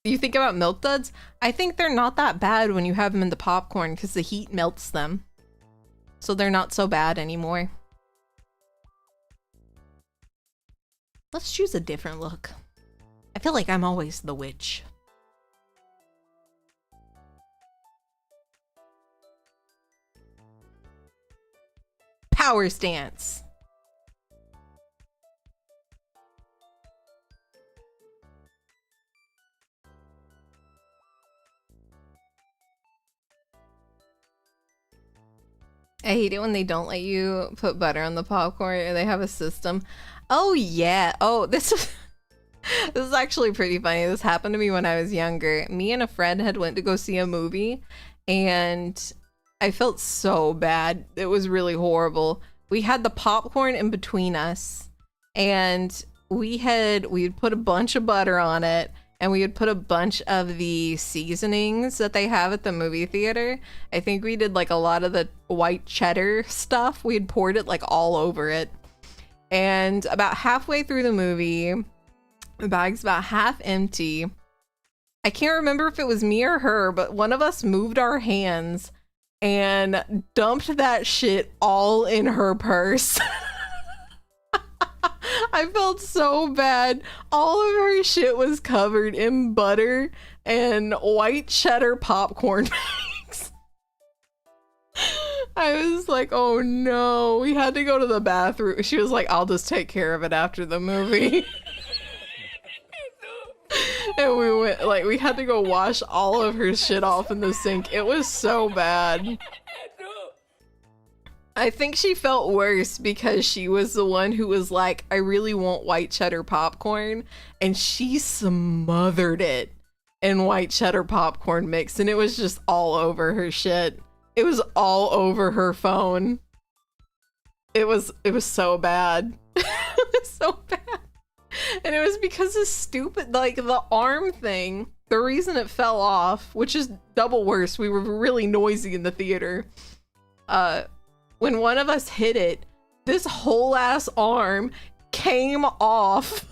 You think about Milk Duds? I think they're not that bad when you have them in the popcorn because the heat melts them. So they're not so bad anymore. Let's choose a different look. I feel like I'm always the witch. Power stance. I hate it when they don't let you put butter on the popcorn or they have a system. Oh yeah. Oh, this is actually pretty funny. This happened to me when I was younger. Me and a friend had went to go see a movie and I felt so bad. It was really horrible. We had the popcorn in between us and we had put a bunch of butter on it. And we would put a bunch of the seasonings that they have at the movie theater. I think we did like a lot of the white cheddar stuff. We had poured it like all over it. And about halfway through the movie, the bag's about half empty. I can't remember if it was me or her, but one of us moved our hands and dumped that shit all in her purse. I felt so bad. All of her shit was covered in butter and white cheddar popcorn bags. I was like, oh no, we had to go to the bathroom. She was like, I'll just take care of it after the movie. And we went, like, we had to go wash all of her shit off in the sink. It was so bad. I think she felt worse because she was the one who was like, I really want white cheddar popcorn. And she smothered it in white cheddar popcorn mix. And it was just all over her shit. It was all over her phone. It was so bad. It was so bad. And it was because of stupid, like, the arm thing. The reason it fell off, which is double worse, we were really noisy in the theater. When one of us hit it, this whole ass arm came off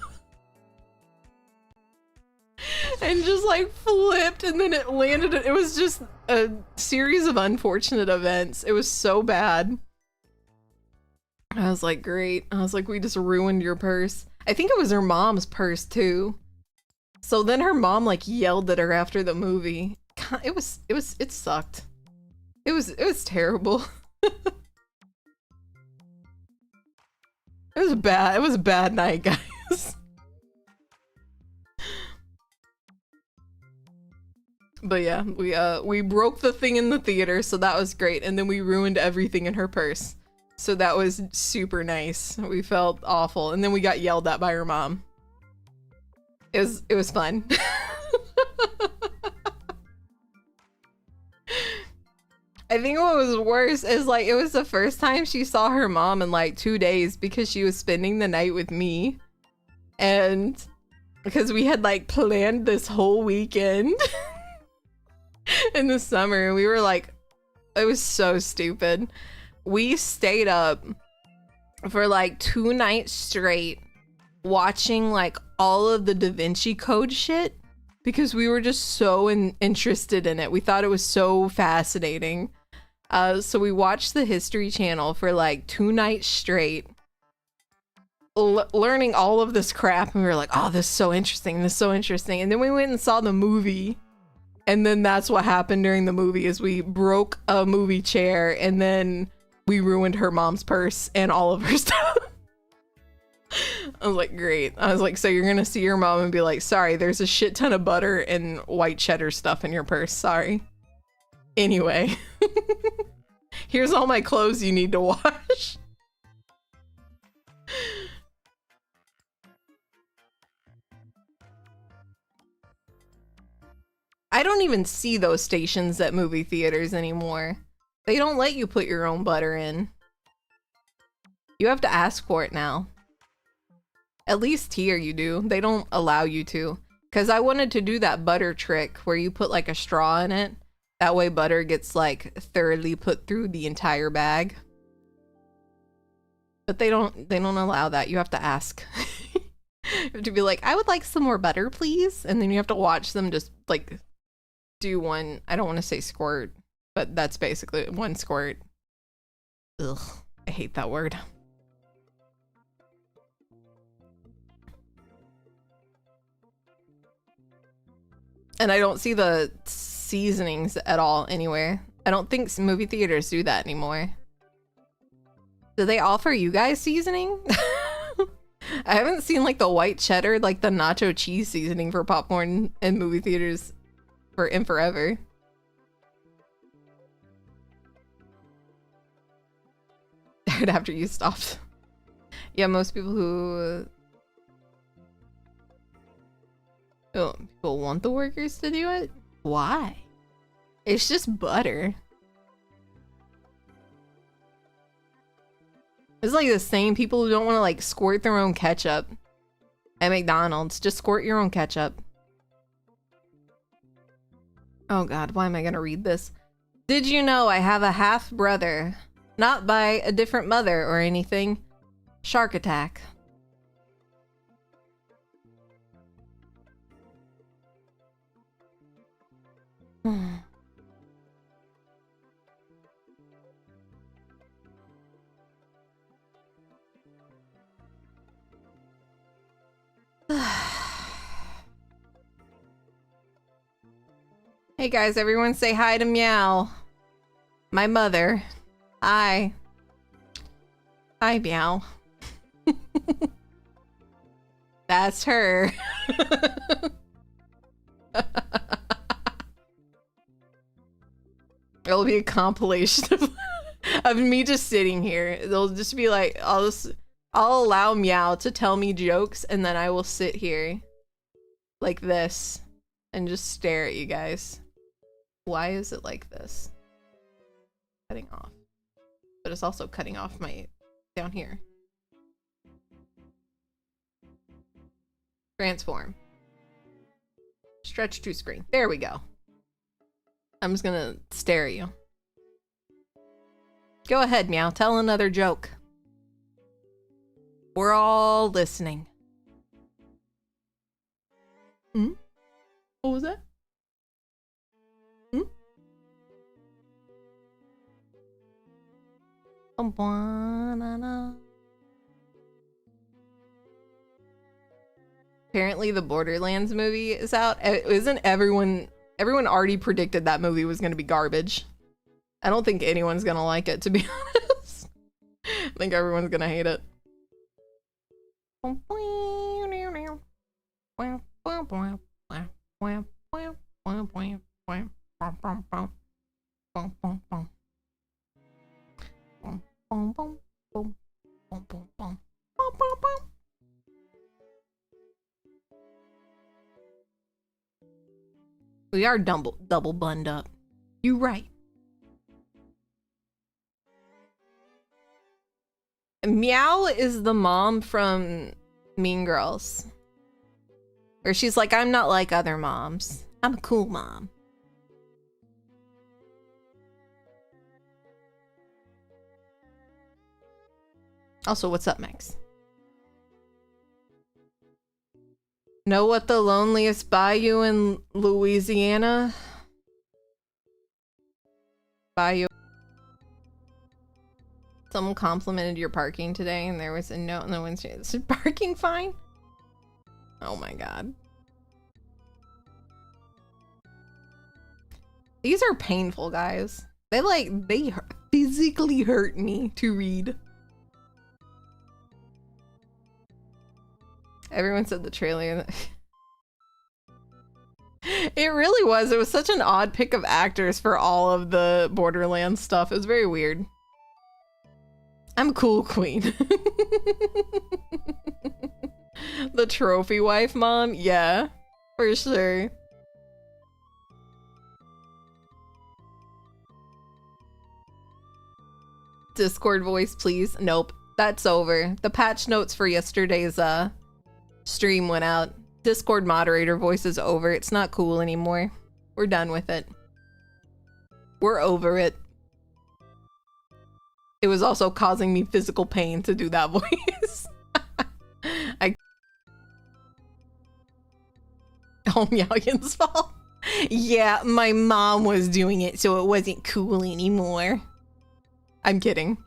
and just like flipped, and then it landed. It was just a series of unfortunate events. It was so bad. I was like, great. I was like, we just ruined your purse. I think it was her mom's purse too. So then her mom like yelled at her after the movie. It sucked. It was terrible. It was bad. It was a bad night, guys. But yeah, we broke the thing in the theater, so that was great. And then we ruined everything in her purse. So that was super nice. We felt awful. And then we got yelled at by her mom. It was fun. I think what was worse is like it was the first time she saw her mom in like 2 days because she was spending the night with me. And because we had like planned this whole weekend in the summer, we were like, it was so stupid. We stayed up for like 2 nights straight watching like all of the Da Vinci Code shit because we were just so interested in it. We thought it was so fascinating. So we watched the History Channel for like 2 nights straight, learning all of this crap, and we were like, oh, this is so interesting, this is so interesting. And then we went and saw the movie, and then that's what happened during the movie is we broke a movie chair, and then we ruined her mom's purse and all of her stuff. I was like, great. I was like, so you're gonna see your mom and be like, sorry, there's a shit ton of butter and white cheddar stuff in your purse, sorry. Anyway, here's all my clothes you need to wash. I don't even see those stations at movie theaters anymore. They don't let you put your own butter in. You have to ask for it now. At least here you do. They don't allow you to. Because I wanted to do that butter trick where you put like a straw in it. That way butter gets like thoroughly put through the entire bag. But they don't allow that. You have to ask. You have to be like, I would like some more butter, please. And then you have to watch them just like do one, I don't want to say squirt, but that's basically one squirt. Ugh, I hate that word. And I don't see the seasonings at all anywhere. I don't think movie theaters do that anymore. Do they offer you guys seasoning? I haven't seen like the white cheddar, like the nacho cheese seasoning for popcorn in movie theaters in forever. Right after you stopped. Yeah, most people who people want the workers to do it? Why? It's just butter. It's like the same people who don't want to like squirt their own ketchup at McDonald's. Just squirt your own ketchup. Oh god, why am I gonna read this? Did you know I have a half brother? Not by a different mother or anything. Shark attack. Hey guys, everyone say hi to Meow. My mother. Hi. Hi, Meow. That's her. It'll be a compilation of me just sitting here. It'll just be like, I'll allow Meow to tell me jokes, and then I will sit here like this and just stare at you guys. Why is it like this? Cutting off. But it's also cutting off my down here. Transform. Stretch to screen. There we go. I'm just gonna stare at you. Go ahead, Meow. Tell another joke. We're all listening. Hmm? What was that? Hmm? Apparently the Borderlands movie is out. Isn't everyone already predicted that movie was going to be garbage? I don't think anyone's going to like it, to be honest. I think everyone's going to hate it. We are double bunned up. You right. Meow is the mom from Mean Girls, where she's like, I'm not like other moms. I'm a cool mom. Also, what's up, Max? Know what the loneliest bayou in Louisiana? Bayou. Someone complimented your parking today, and there was a note in the windshield. Is parking fine? Oh my god. These are painful, guys. They physically hurt me to read. Everyone said the trailer. It really was. It was such an odd pick of actors for all of the Borderlands stuff. It was very weird. I'm cool, queen. The trophy wife mom? Yeah, for sure. Discord voice, please. Nope. That's over. The patch notes for yesterday's stream went out. Discord moderator voice is over. It's not cool anymore. We're done with it. We're over it. It was also causing me physical pain to do that voice. Oh, Meowgan's fault. Yeah, my mom was doing it, so it wasn't cool anymore. I'm kidding.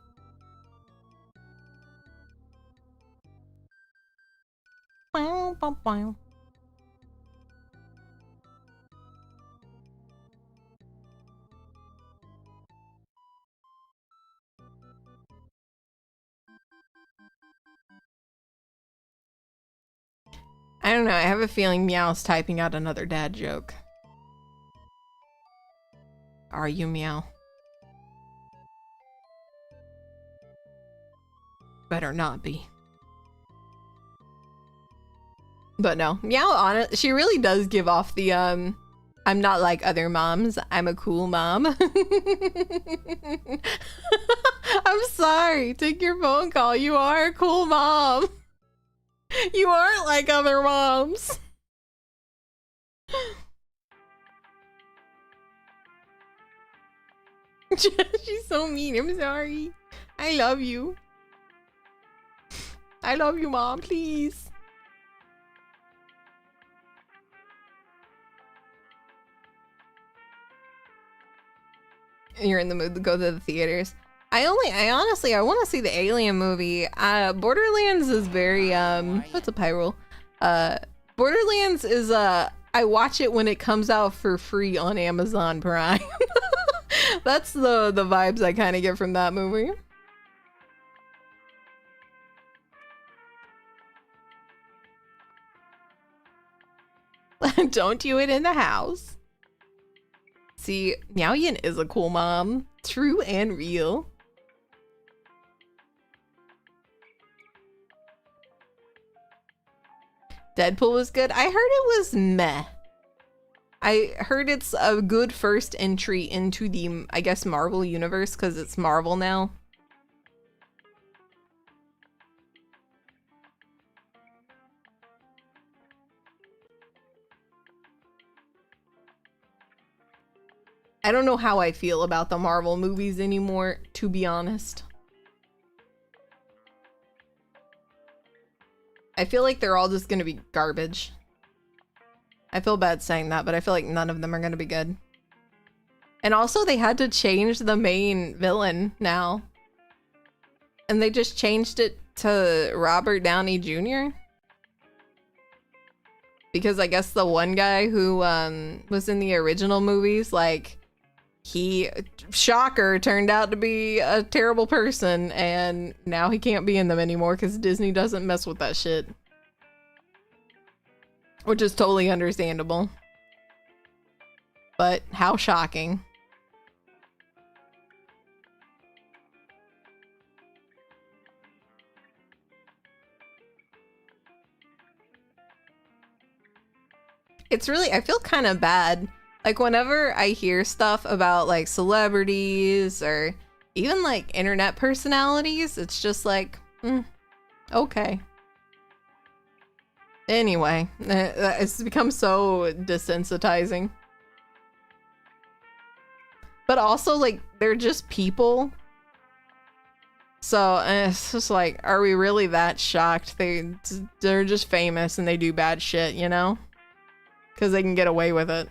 I don't know, I have a feeling Meow's typing out another dad joke. Are you, Meow? Better not be. But no, Meow she really does give off the I'm not like other moms, I'm a cool mom. I'm sorry, take your phone call. You are a cool mom. You aren't like other moms. She's so mean. I'm sorry. I love you. I love you, Mom. Please. You're in the mood to go to the theaters. I honestly want to see the Alien movie. Borderlands is very what's a pie roll? Borderlands is I watch it when it comes out for free on Amazon Prime. That's the vibes I kind of get from that movie. Don't do it in the house. See, Miao Yin is a cool mom. True and real. Deadpool was good. I heard it was meh. I heard it's a good first entry into the, I guess, Marvel universe because it's Marvel now. I don't know how I feel about the Marvel movies anymore, to be honest. I feel like they're all just gonna be garbage. I feel bad saying that, but I feel like none of them are gonna be good. And also they had to change the main villain now. And they just changed it to Robert Downey Jr. Because I guess the one guy who was in the original movies, like, he, shocker, turned out to be a terrible person, and now he can't be in them anymore because Disney doesn't mess with that shit. Which is totally understandable. But how shocking. It's really, I feel kind of bad. Like, whenever I hear stuff about, like, celebrities or even, like, internet personalities, it's just like, okay. Anyway, it's become so desensitizing. But also, like, they're just people. So, it's just like, are we really that shocked? They're just famous and they do bad shit, you know? Because they can get away with it.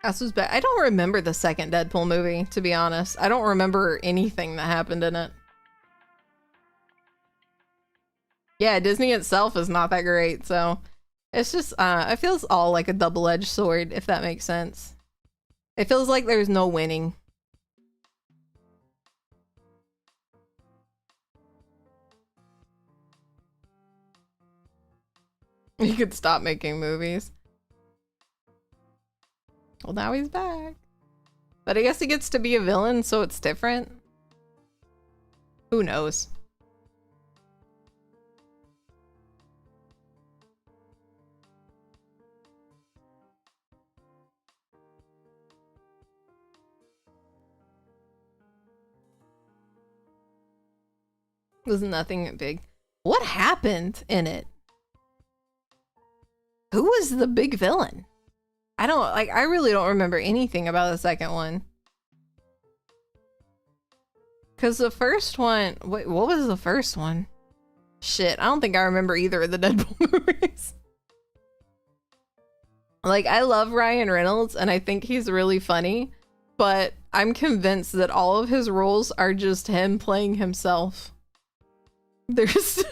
This was bad. I don't remember the second Deadpool movie, to be honest. I don't remember anything that happened in it. Yeah, Disney itself is not that great, so it's just, it feels all like a double-edged sword, if that makes sense. It feels like there's no winning. You could stop making movies. Well, now he's back. But I guess he gets to be a villain, so it's different. Who knows? Was nothing big. What happened in it? Who was the big villain? I really don't remember anything about the second one. Cause the first one, wait, what was the first one? Shit, I don't think I remember either of the Deadpool movies. Like, I love Ryan Reynolds and I think he's really funny, but I'm convinced that all of his roles are just him playing himself. There's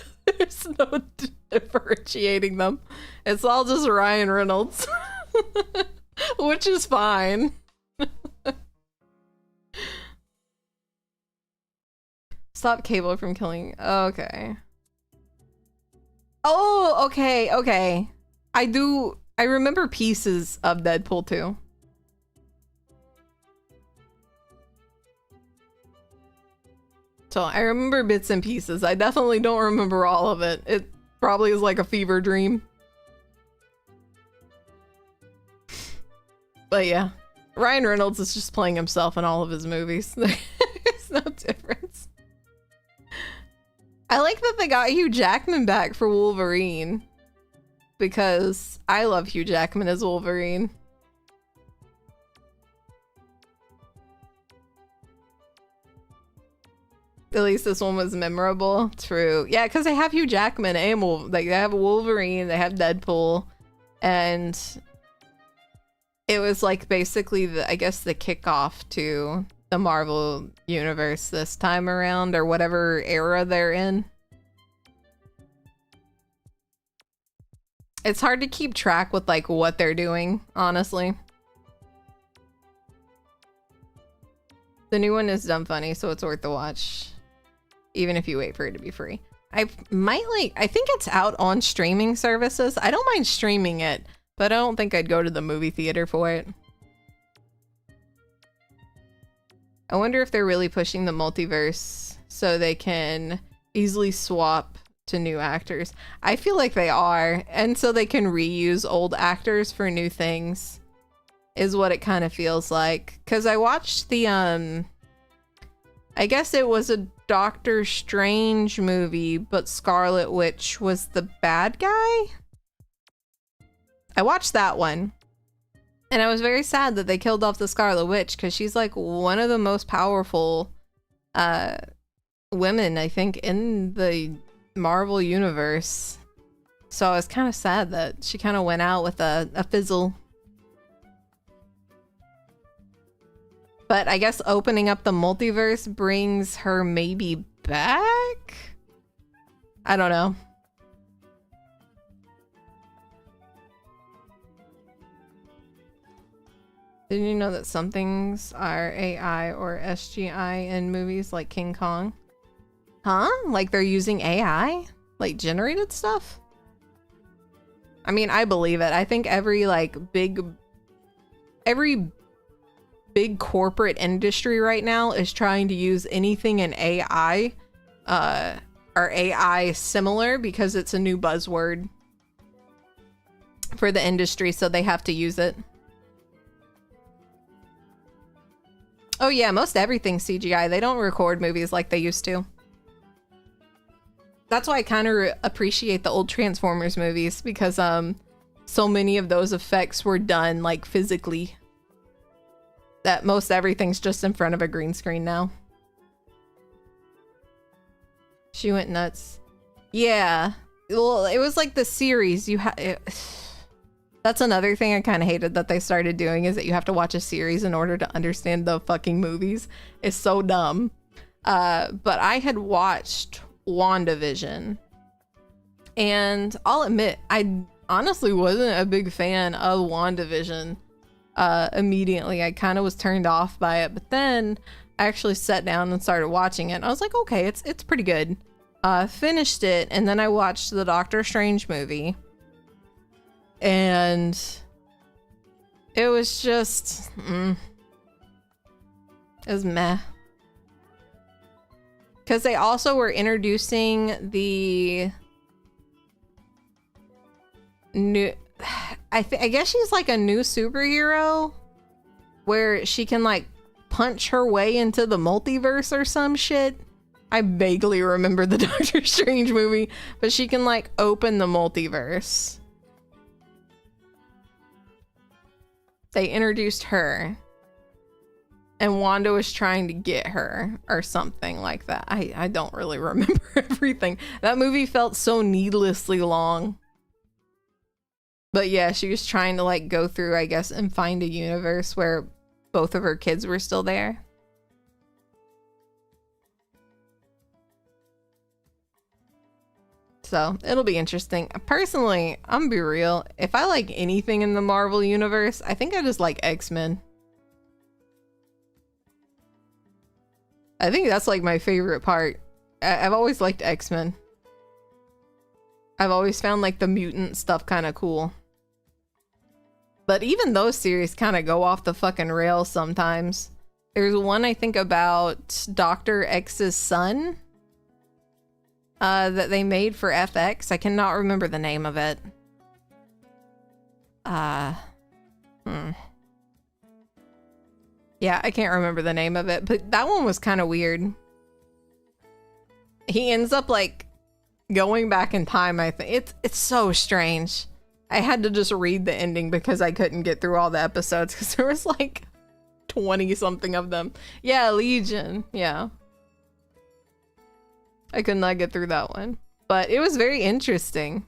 no differentiating them. It's all just Ryan Reynolds. Which is fine. Stop Cable from killing. Okay. Oh, okay. I remember pieces of Deadpool 2. So I remember bits and pieces. I definitely don't remember all of it. It probably is like a fever dream. But yeah, Ryan Reynolds is just playing himself in all of his movies. There's no difference. I like that they got Hugh Jackman back for Wolverine. Because I love Hugh Jackman as Wolverine. At least this one was memorable. True. Yeah, because they have Hugh Jackman and they have Wolverine, they have Deadpool. And it was like basically I guess the kickoff to the Marvel universe this time around, or whatever era they're in. It's hard to keep track with like what they're doing, honestly. The new one is dumb funny, so it's worth the watch. Even if you wait for it to be free. I might like, I think it's out on streaming services. I don't mind streaming it, but I don't think I'd go to the movie theater for it. I wonder if they're really pushing the multiverse so they can easily swap to new actors. I feel like they are, and so they can reuse old actors for new things is what it kind of feels like. Because I watched the I guess it was a Doctor Strange movie, but Scarlet Witch was the bad guy. I watched that one, and I was very sad that they killed off the Scarlet Witch, because she's like one of the most powerful women, I think, in the Marvel universe. So I was kind of sad that she kind of went out with a fizzle. But I guess opening up the multiverse brings her maybe back? I don't know. Did you know that some things are AI or SGI in movies like King Kong? Huh? Like they're using AI? Like generated stuff? I mean, I believe it. I think every big corporate industry right now is trying to use anything in AI or AI similar, because it's a new buzzword for the industry, so they have to use it. Oh yeah, most everything's CGI. They don't record movies like they used to. That's why I kind of appreciate the old Transformers movies, because so many of those effects were done like physically. That most everything's just in front of a green screen now. She went nuts. Yeah. Well, it was like the series. That's another thing I kind of hated that they started doing, is that you have to watch a series in order to understand the fucking movies. It's so dumb. But I had watched WandaVision, and I'll admit, I honestly wasn't a big fan of WandaVision. Immediately, I kind of was turned off by it, but then I actually sat down and started watching it, and I was like, okay, it's pretty good. Finished it, and then I watched the Doctor Strange movie, and it was just it was meh, because they also were introducing the new, I guess she's like a new superhero where she can like punch her way into the multiverse or some shit. I vaguely remember the Doctor Strange movie, but she can like open the multiverse. They introduced her, and Wanda was trying to get her or something like that. I don't really remember everything. That movie felt so needlessly long. But yeah, she was trying to like go through, I guess, and find a universe where both of her kids were still there. So it'll be interesting. Personally, I'm gonna be real. If I like anything in the Marvel universe, I think I just like X-Men. I think that's like my favorite part. I've always liked X-Men. I've always found like the mutant stuff kind of cool. But even those series kind of go off the fucking rails sometimes. There's one I think about Dr. X's son that they made for FX. I cannot remember the name of it. Yeah, I can't remember the name of it, but that one was kind of weird. He ends up like going back in time, I think. It's so strange. I had to just read the ending because I couldn't get through all the episodes, because there was like 20 something of them. Yeah, Legion. Yeah. I could not get through that one, but it was very interesting.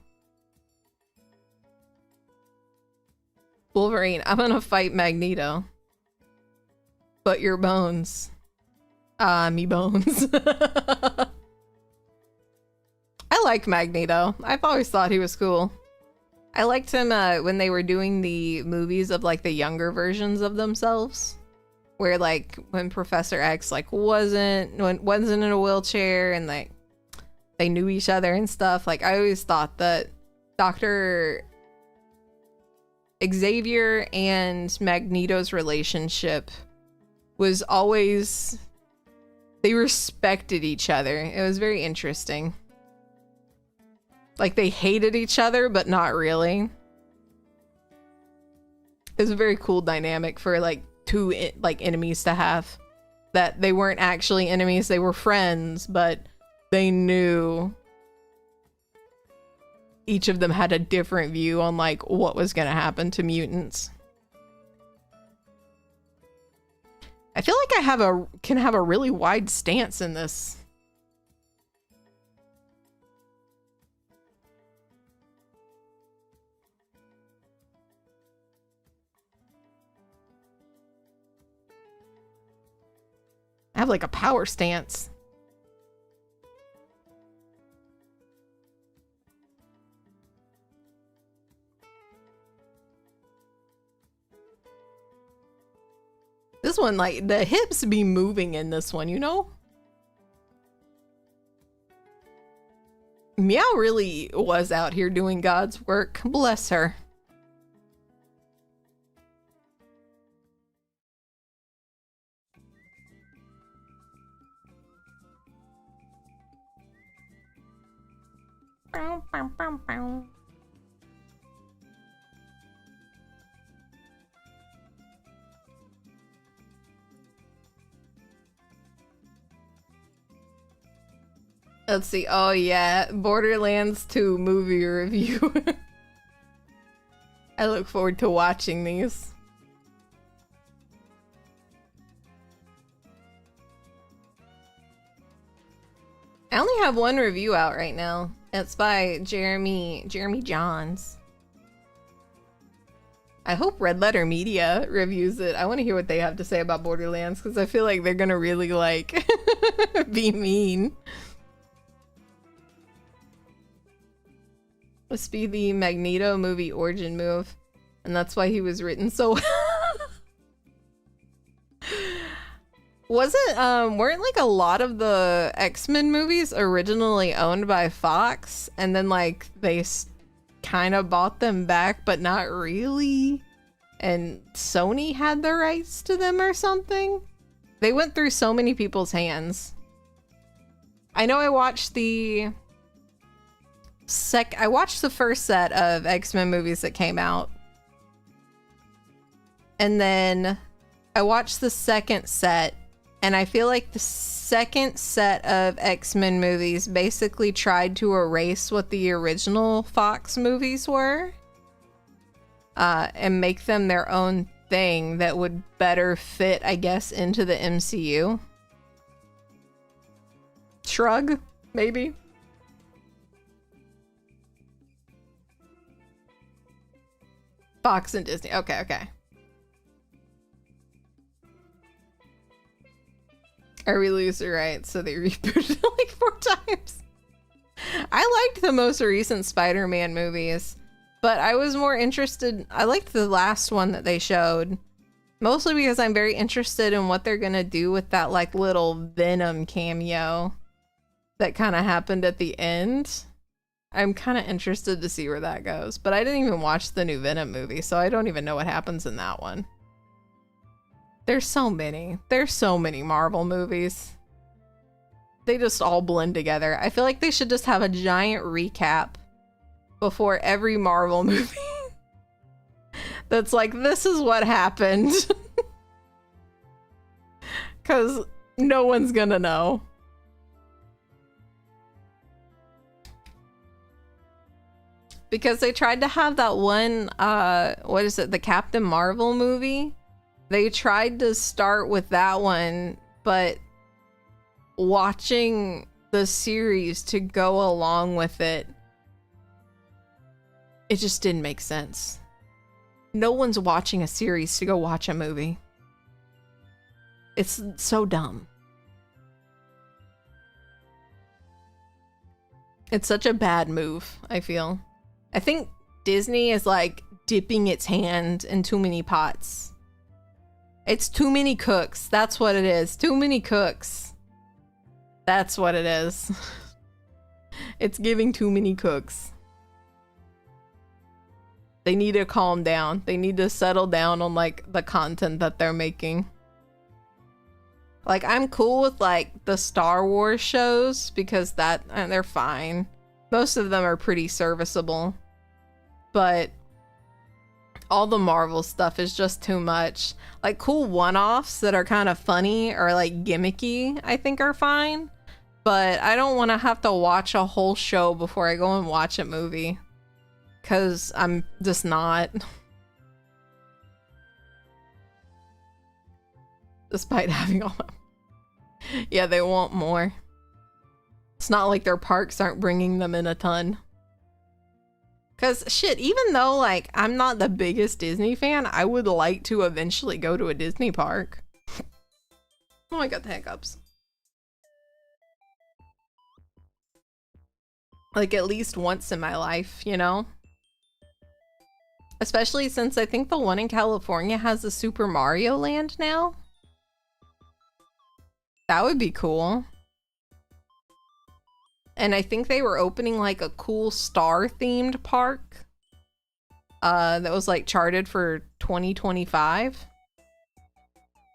Wolverine, I'm gonna fight Magneto. But your bones. Me bones. I like Magneto. I've always thought he was cool. I liked him when they were doing the movies of like the younger versions of themselves, where like when Professor X like wasn't in a wheelchair, and like they knew each other and stuff. Like, I always thought that Dr. Xavier and Magneto's relationship was always, they respected each other. It was very interesting. Like, they hated each other, but not really. It was a very cool dynamic for like two enemies to have. That they weren't actually enemies, they were friends, but they knew each of them had a different view on like what was gonna happen to mutants. I feel like I can have a really wide stance in this. I have like a power stance. This one, like, the hips be moving in this one, you know? Meow really was out here doing God's work. Bless her. Bow, bow, bow, bow. Let's see. Oh yeah, Borderlands 2 movie review. I look forward to watching these. I only have one review out right now. It's by Jeremy Johns. I hope Red Letter Media reviews it. I want to hear what they have to say about Borderlands because I feel like they're gonna really like be mean. Must be the Magneto movie origin move, and that's why he was written so weren't like a lot of the X-Men movies originally owned by Fox, and then like they kind of bought them back, but not really, and Sony had the rights to them or something? They went through so many people's hands. I know I watched the first set of X-Men movies that came out. And then I watched the second set, and I feel like the second set of X-Men movies basically tried to erase what the original Fox movies were, and make them their own thing that would better fit, I guess, into the MCU. Shrug, maybe. Fox and Disney. Okay. Are we lose the rights? So they rebooted it like 4 times. I liked the most recent Spider-Man movies, but I was more interested. I liked the last one that they showed, mostly because I'm very interested in what they're gonna do with that like little Venom cameo that kind of happened at the end. I'm kind of interested to see where that goes, but I didn't even watch the new Venom movie, so I don't even know what happens in that one. There's so many Marvel movies. They just all blend together. I feel like they should just have a giant recap before every Marvel movie. That's like, this is what happened. 'Cause no one's gonna know. Because they tried to have that one, what is it, the Captain Marvel movie? They tried to start with that one, but watching the series to go along with it, it just didn't make sense. No one's watching a series to go watch a movie. It's so dumb. It's such a bad move, I feel. I think Disney is like dipping its hand in too many pots. It's too many cooks. That's what it is. Too many cooks. That's what it is. It's giving too many cooks. They need to calm down. They need to settle down on like the content that they're making. Like, I'm cool with like the Star Wars shows because that they're fine. Most of them are pretty serviceable. But all the Marvel stuff is just too much. Like, cool one-offs that are kind of funny or like gimmicky, I think are fine. But I don't want to have to watch a whole show before I go and watch a movie. Because I'm just not. Despite having all that. Yeah, they want more. It's not like their parks aren't bringing them in a ton. Because shit, even though like I'm not the biggest Disney fan, I would like to eventually go to a Disney park. Oh, I got the hiccups. Like at least once in my life, you know? Especially since I think the one in California has a Super Mario Land now. That would be cool. And I think they were opening like a cool star themed park. That was like charted for 2025.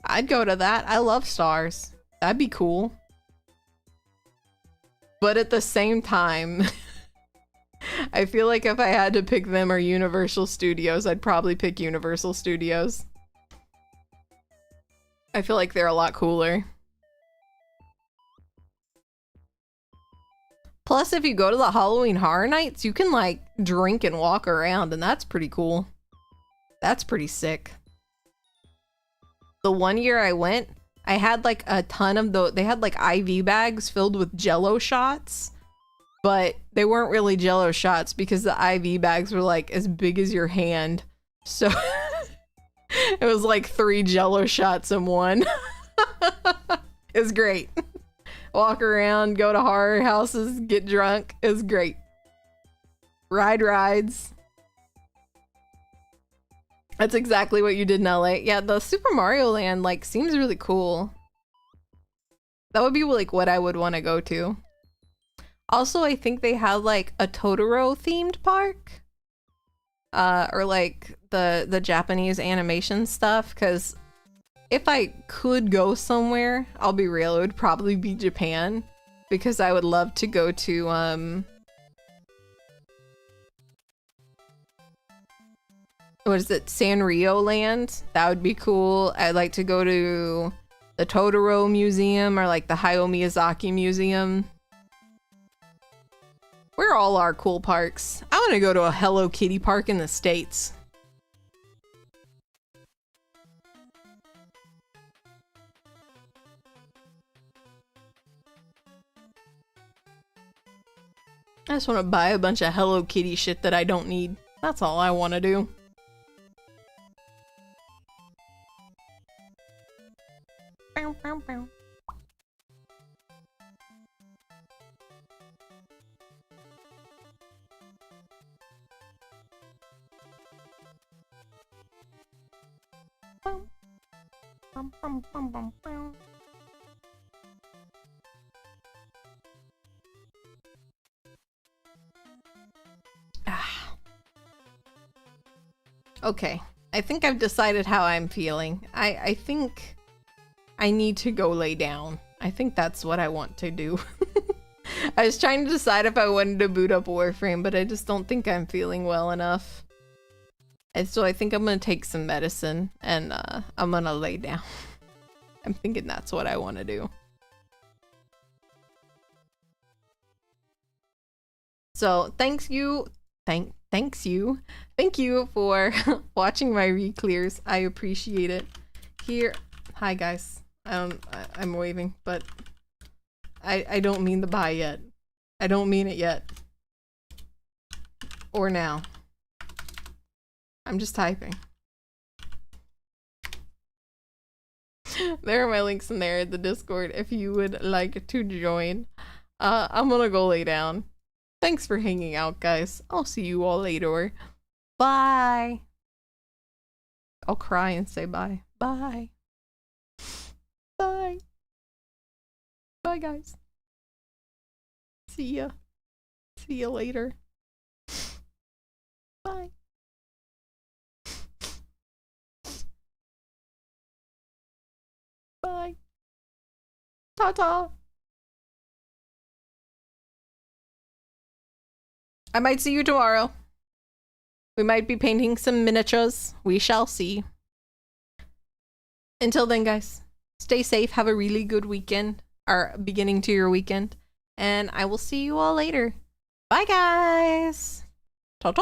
I'd go to that. I love stars. That'd be cool. But at the same time, I feel like if I had to pick them or Universal Studios, I'd probably pick Universal Studios. I feel like they're a lot cooler. Plus, if you go to the Halloween Horror Nights, you can like drink and walk around, and that's pretty cool. That's pretty sick. The one year I went, I had like a ton of they had like IV bags filled with Jello shots, but they weren't really Jello shots because the IV bags were like as big as your hand. So it was like 3 Jello shots in one. It was great. Walk around, go to horror houses, get drunk. It was great. Ride rides. That's exactly what you did in LA. Yeah, the Super Mario Land like seems really cool. That would be like what I would want to go to. Also, I think they have like a Totoro themed park. Or like the Japanese animation stuff, because if I could go somewhere, I'll be real, it would probably be Japan, because I would love to go to what is it, Sanrio Land? That would be cool. I'd like to go to the Totoro Museum or like the Hayao Miyazaki Museum. Where all our cool parks? I want to go to a Hello Kitty park in the States. I just want to buy a bunch of Hello Kitty shit that I don't need. That's all I want to do. Bow, bow, bow. Bum, bum, bum, bum, bum. Okay, I think I've decided how I'm feeling. I think I need to go lay down. I think that's what I want to do. I was trying to decide if I wanted to boot up Warframe, but I just don't think I'm feeling well enough. And so I think I'm gonna take some medicine and I'm gonna lay down. I'm thinking that's what I want to do. So thank you for watching my reclears. I appreciate it. Here, hi guys. I'm waving, but I don't mean the bye yet. I don't mean it yet. Or now. I'm just typing. There are my links in there at the Discord if you would like to join. I'm gonna go lay down. Thanks for hanging out, guys. I'll see you all later. Bye. I'll cry and say bye. Bye. Bye. Bye, guys. See ya. See you later. Bye. Bye. Ta-ta. I might see you tomorrow. We might be painting some miniatures. We shall see. Until then, guys, stay safe. Have a really good weekend, or beginning to your weekend. And I will see you all later. Bye, guys. Ta-ta.